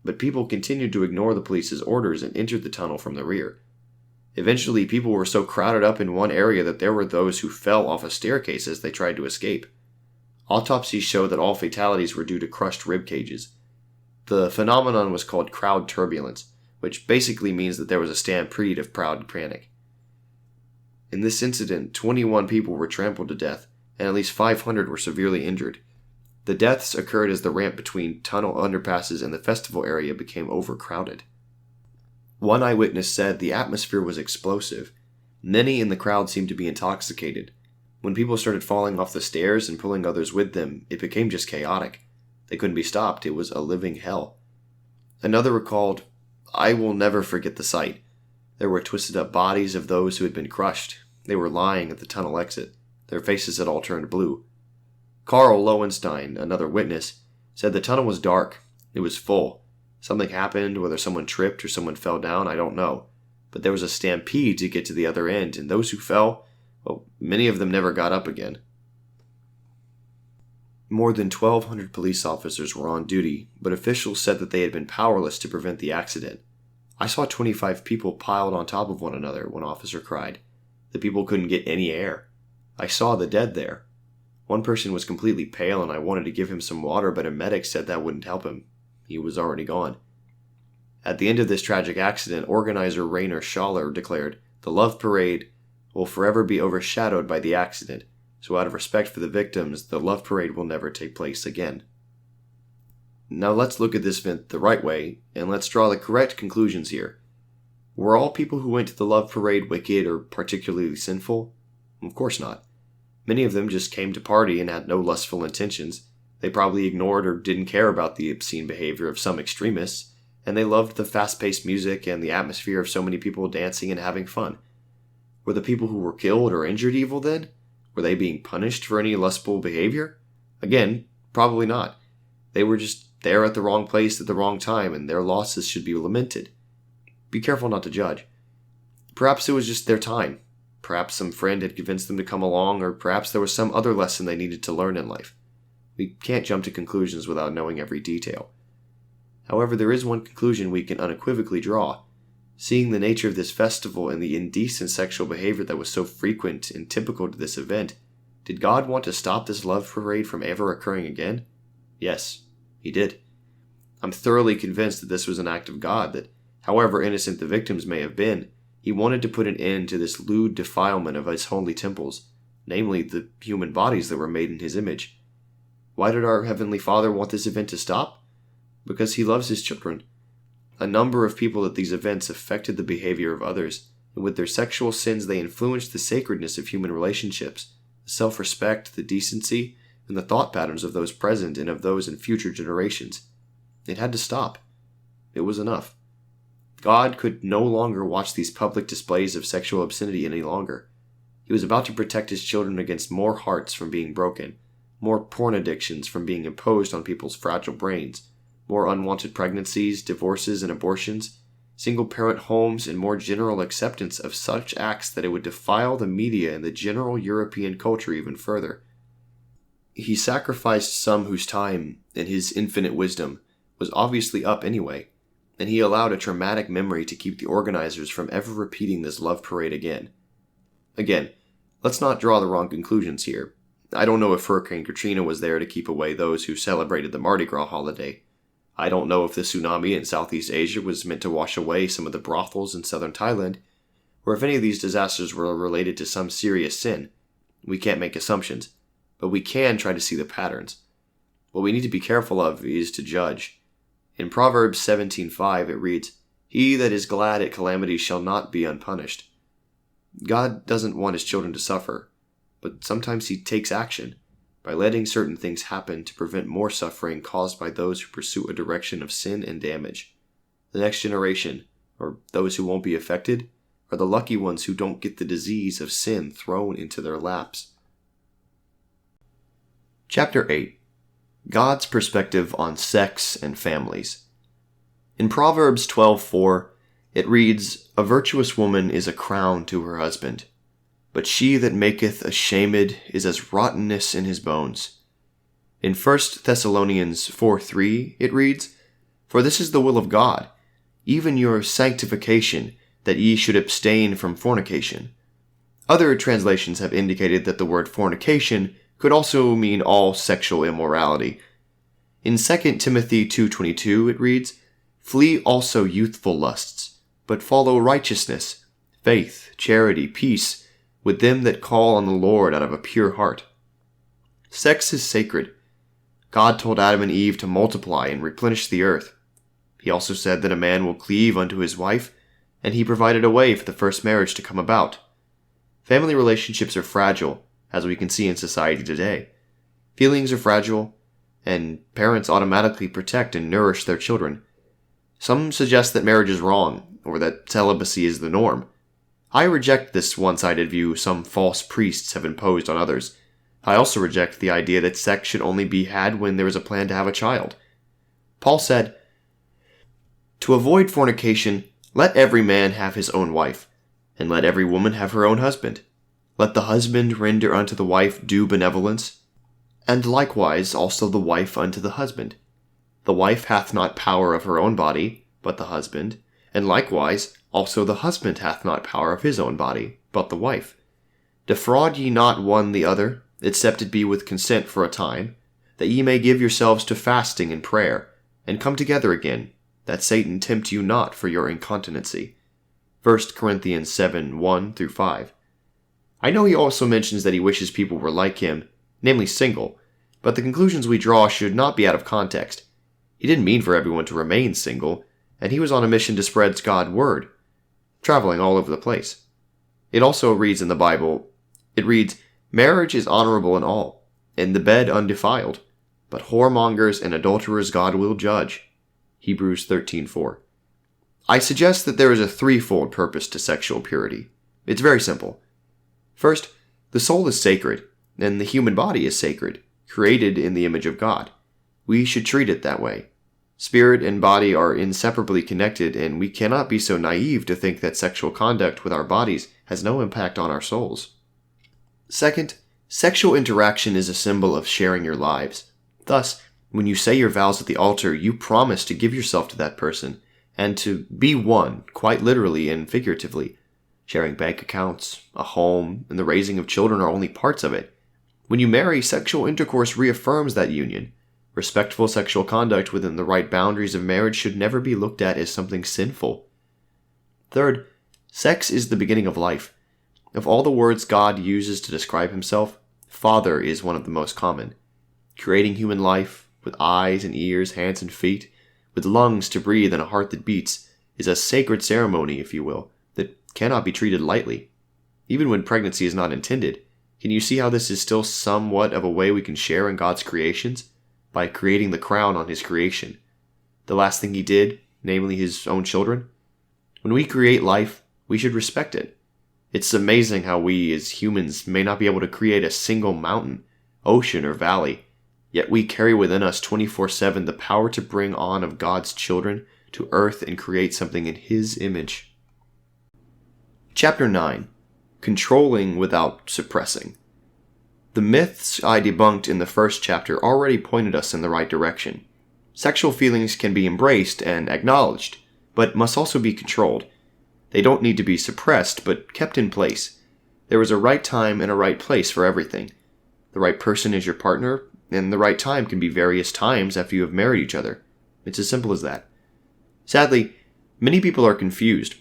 but people continued to ignore the police's orders and entered the tunnel from the rear. Eventually, people were so crowded up in one area that there were those who fell off a staircase as they tried to escape. Autopsies showed that all fatalities were due to crushed rib cages. The phenomenon was called crowd turbulence, which basically means that there was a stampede of crowd panic. In this incident, 21 people were trampled to death, and at least 500 were severely injured. The deaths occurred as the ramp between tunnel underpasses and the festival area became overcrowded. One eyewitness said the atmosphere was explosive. Many in the crowd seemed to be intoxicated. When people started falling off the stairs and pulling others with them, it became just chaotic. They couldn't be stopped. It was a living hell. Another recalled, "I will never forget the sight. There were twisted up bodies of those who had been crushed. They were lying at the tunnel exit. Their faces had all turned blue." Carl Lowenstein, another witness, said the tunnel was dark. It was full. Something happened, whether someone tripped or someone fell down, I don't know. But there was a stampede to get to the other end, and those who fell, well, many of them never got up again. More than 1,200 police officers were on duty, but officials said that they had been powerless to prevent the accident. "I saw 25 people piled on top of one another," one officer cried. "The people couldn't get any air. I saw the dead there. One person was completely pale and I wanted to give him some water, but a medic said that wouldn't help him. He was already gone." At the end of this tragic accident, organizer Rainer Schaller declared, "The Love Parade will forever be overshadowed by the accident, so out of respect for the victims, the Love Parade will never take place again." Now let's look at this event the right way, and let's draw the correct conclusions here. Were all people who went to the Love Parade wicked or particularly sinful? Of course not. Many of them just came to party and had no lustful intentions. They probably ignored or didn't care about the obscene behavior of some extremists, and they loved the fast-paced music and the atmosphere of so many people dancing and having fun. Were the people who were killed or injured evil then? Were they being punished for any lustful behavior? Again, probably not. They were just there at the wrong place at the wrong time, and their losses should be lamented. Be careful not to judge. Perhaps it was just their time. Perhaps some friend had convinced them to come along, or perhaps there was some other lesson they needed to learn in life. We can't jump to conclusions without knowing every detail. However, there is one conclusion we can unequivocally draw. Seeing the nature of this festival and the indecent sexual behavior that was so frequent and typical to this event, did God want to stop this love parade from ever occurring again? Yes, He did. I'm thoroughly convinced that this was an act of God, that however innocent the victims may have been, He wanted to put an end to this lewd defilement of His holy temples, namely the human bodies that were made in His image. Why did our Heavenly Father want this event to stop? Because He loves His children. A number of people at these events affected the behavior of others, and with their sexual sins they influenced the sacredness of human relationships, the self-respect, the decency, and the thought patterns of those present and of those in future generations. It had to stop. It was enough. God could no longer watch these public displays of sexual obscenity any longer. He was about to protect His children against more hearts from being broken, more porn addictions from being imposed on people's fragile brains, more unwanted pregnancies, divorces, and abortions, single-parent homes, and more general acceptance of such acts that it would defile the media and the general European culture even further. He sacrificed some whose time, in His infinite wisdom, was obviously up anyway, and He allowed a traumatic memory to keep the organizers from ever repeating this love parade again. Again, let's not draw the wrong conclusions here. I don't know if Hurricane Katrina was there to keep away those who celebrated the Mardi Gras holiday. I don't know if the tsunami in Southeast Asia was meant to wash away some of the brothels in southern Thailand, or if any of these disasters were related to some serious sin. We can't make assumptions, but we can try to see the patterns. What we need to be careful of is to judge. In Proverbs 17:5 it reads, "He that is glad at calamity shall not be unpunished." God doesn't want His children to suffer, but sometimes He takes action by letting certain things happen to prevent more suffering caused by those who pursue a direction of sin and damage. The next generation, or those who won't be affected, are the lucky ones who don't get the disease of sin thrown into their laps. Chapter 8. God's Perspective on Sex and Families. In Proverbs 12:4, it reads, "A virtuous woman is a crown to her husband, but she that maketh ashamed is as rottenness in his bones." In 1 Thessalonians 4:3, it reads, "For this is the will of God, even your sanctification, that ye should abstain from fornication." Other translations have indicated that the word fornication could also mean all sexual immorality. In 2 Timothy 2:22 it reads, "Flee also youthful lusts, but follow righteousness, faith, charity, peace, with them that call on the Lord out of a pure heart." Sex is sacred. God told Adam and Eve to multiply and replenish the earth. He also said that a man will cleave unto his wife, and He provided a way for the first marriage to come about. Family relationships are fragile, as we can see in society today. Feelings are fragile, and parents automatically protect and nourish their children. Some suggest that marriage is wrong, or that celibacy is the norm. I reject this one-sided view some false priests have imposed on others. I also reject the idea that sex should only be had when there is a plan to have a child. Paul said, "To avoid fornication, let every man have his own wife, and let every woman have her own husband. Let the husband render unto the wife due benevolence, and likewise also the wife unto the husband. The wife hath not power of her own body, but the husband, and likewise also the husband hath not power of his own body, but the wife. Defraud ye not one the other, except it be with consent for a time, that ye may give yourselves to fasting and prayer, and come together again, that Satan tempt you not for your incontinency." 1 Corinthians 7:1-5. I know he also mentions that he wishes people were like him, namely single, but the conclusions we draw should not be out of context. He didn't mean for everyone to remain single, and he was on a mission to spread God's word, traveling all over the place. It also reads in the Bible, "Marriage is honorable in all, and the bed undefiled, but whoremongers and adulterers God will judge." Hebrews 13:4. I suggest that there is a threefold purpose to sexual purity. It's very simple. First, the soul is sacred, and the human body is sacred, created in the image of God. We should treat it that way. Spirit and body are inseparably connected, and we cannot be so naive to think that sexual conduct with our bodies has no impact on our souls. Second, sexual interaction is a symbol of sharing your lives. Thus, when you say your vows at the altar, you promise to give yourself to that person, and to be one, quite literally and figuratively. Sharing bank accounts, a home, and the raising of children are only parts of it. When you marry, sexual intercourse reaffirms that union. Respectful sexual conduct within the right boundaries of marriage should never be looked at as something sinful. Third, sex is the beginning of life. Of all the words God uses to describe himself, Father is one of the most common. Creating human life, with eyes and ears, hands and feet, with lungs to breathe and a heart that beats, is a sacred ceremony, if you will, that cannot be treated lightly. Even when pregnancy is not intended, can you see how this is still somewhat of a way we can share in God's creations? By creating the crown on his creation. The last thing he did, namely his own children. When we create life, we should respect it. It's amazing how we, as humans, may not be able to create a single mountain, ocean, or valley, yet we carry within us 24/7 the power to bring on of God's children to earth and create something in his image. Chapter 9. Controlling without suppressing. The myths I debunked in the first chapter already pointed us in the right direction. Sexual feelings can be embraced and acknowledged, but must also be controlled. They don't need to be suppressed, but kept in place. There is a right time and a right place for everything. The right person is your partner, and the right time can be various times after you have married each other. It's as simple as that. Sadly, many people are confused.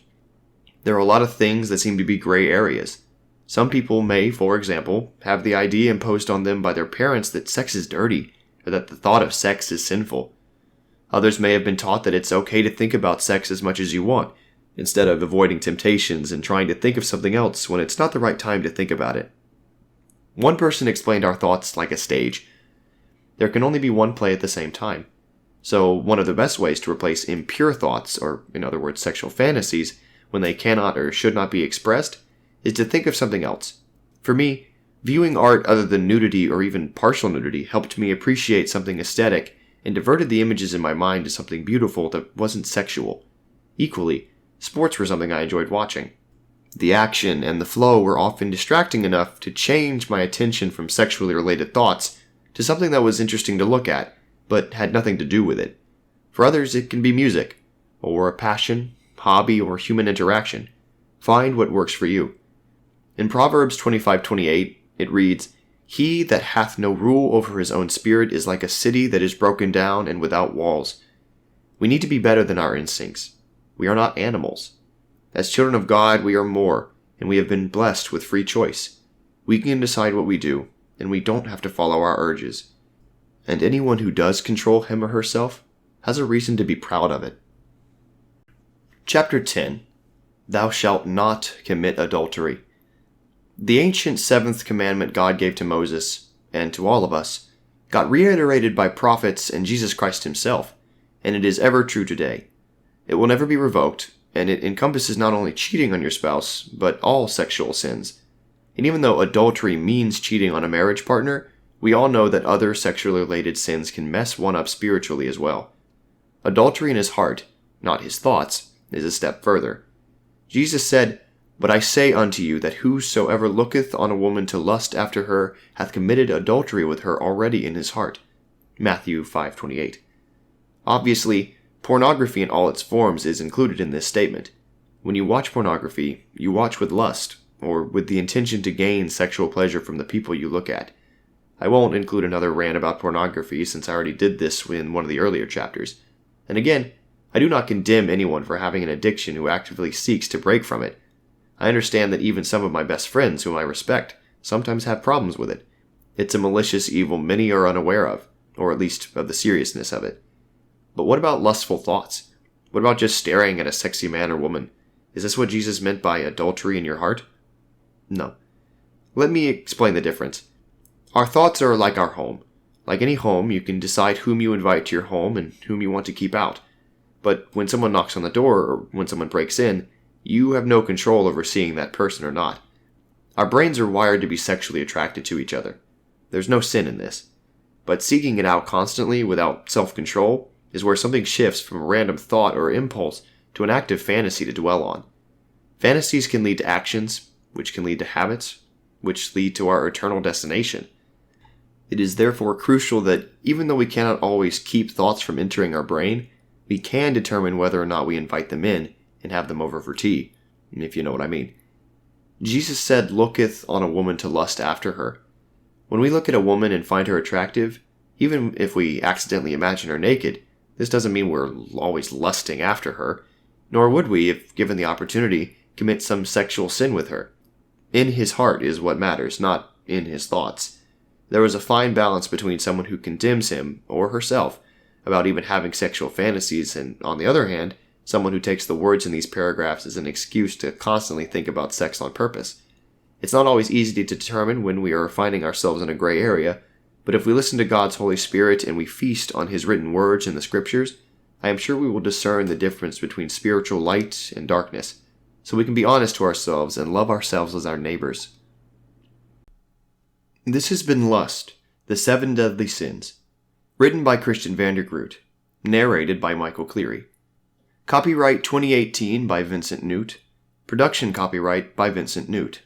There are a lot of things that seem to be gray areas. Some people may, for example, have the idea imposed on them by their parents that sex is dirty, or that the thought of sex is sinful. Others may have been taught that it's okay to think about sex as much as you want, instead of avoiding temptations and trying to think of something else when it's not the right time to think about it. One person explained our thoughts like a stage. There can only be one play at the same time. So one of the best ways to replace impure thoughts, or in other words sexual fantasies, when they cannot or should not be expressed, is to think of something else. For me, viewing art other than nudity or even partial nudity helped me appreciate something aesthetic and diverted the images in my mind to something beautiful that wasn't sexual. Equally, sports were something I enjoyed watching. The action and the flow were often distracting enough to change my attention from sexually related thoughts to something that was interesting to look at, but had nothing to do with it. For others, it can be music, or a passion, hobby, or human interaction. Find what works for you. In Proverbs 25:28, it reads, "He that hath no rule over his own spirit is like a city that is broken down and without walls." We need to be better than our instincts. We are not animals. As children of God, we are more, and we have been blessed with free choice. We can decide what we do, and we don't have to follow our urges. And anyone who does control him or herself has a reason to be proud of it. Chapter 10. Thou shalt not commit adultery. The ancient seventh commandment God gave to Moses, and to all of us, got reiterated by prophets and Jesus Christ himself, and it is ever true today. It will never be revoked, and it encompasses not only cheating on your spouse, but all sexual sins. And even though adultery means cheating on a marriage partner, we all know that other sexually related sins can mess one up spiritually as well. Adultery in his heart, not his thoughts, is a step further. Jesus said, "But I say unto you that whosoever looketh on a woman to lust after her hath committed adultery with her already in his heart." Matthew 5:28. Obviously, pornography in all its forms is included in this statement. When you watch pornography, you watch with lust, or with the intention to gain sexual pleasure from the people you look at. I won't include another rant about pornography since I already did this in one of the earlier chapters. And again, I do not condemn anyone for having an addiction who actively seeks to break from it. I understand that even some of my best friends whom I respect sometimes have problems with it. It's a malicious evil many are unaware of, or at least of the seriousness of it. But what about lustful thoughts? What about just staring at a sexy man or woman? Is this what Jesus meant by adultery in your heart? No. Let me explain the difference. Our thoughts are like our home. Like any home, you can decide whom you invite to your home and whom you want to keep out. But when someone knocks on the door or when someone breaks in, you have no control over seeing that person or not. Our brains are wired to be sexually attracted to each other. There's no sin in this. But seeking it out constantly without self-control is where something shifts from a random thought or impulse to an active fantasy to dwell on. Fantasies can lead to actions, which can lead to habits, which lead to our eternal destination. It is therefore crucial that even though we cannot always keep thoughts from entering our brain, we can determine whether or not we invite them in and have them over for tea, if you know what I mean. Jesus said, "Looketh on a woman to lust after her." When we look at a woman and find her attractive, even if we accidentally imagine her naked, this doesn't mean we're always lusting after her, nor would we, if given the opportunity, commit some sexual sin with her. In his heart is what matters, not in his thoughts. There is a fine balance between someone who condemns him, or herself, about even having sexual fantasies, and, on the other hand, someone who takes the words in these paragraphs as an excuse to constantly think about sex on purpose. It's not always easy to determine when we are finding ourselves in a gray area, but if we listen to God's Holy Spirit and we feast on His written words in the Scriptures, I am sure we will discern the difference between spiritual light and darkness, so we can be honest to ourselves and love ourselves as our neighbors. This has been Lust, the 7 Deadly Sins, written by Christian Vandergroot, narrated by Michael Cleary. Copyright 2018 by Vincent Newt, production copyright by Vincent Newt.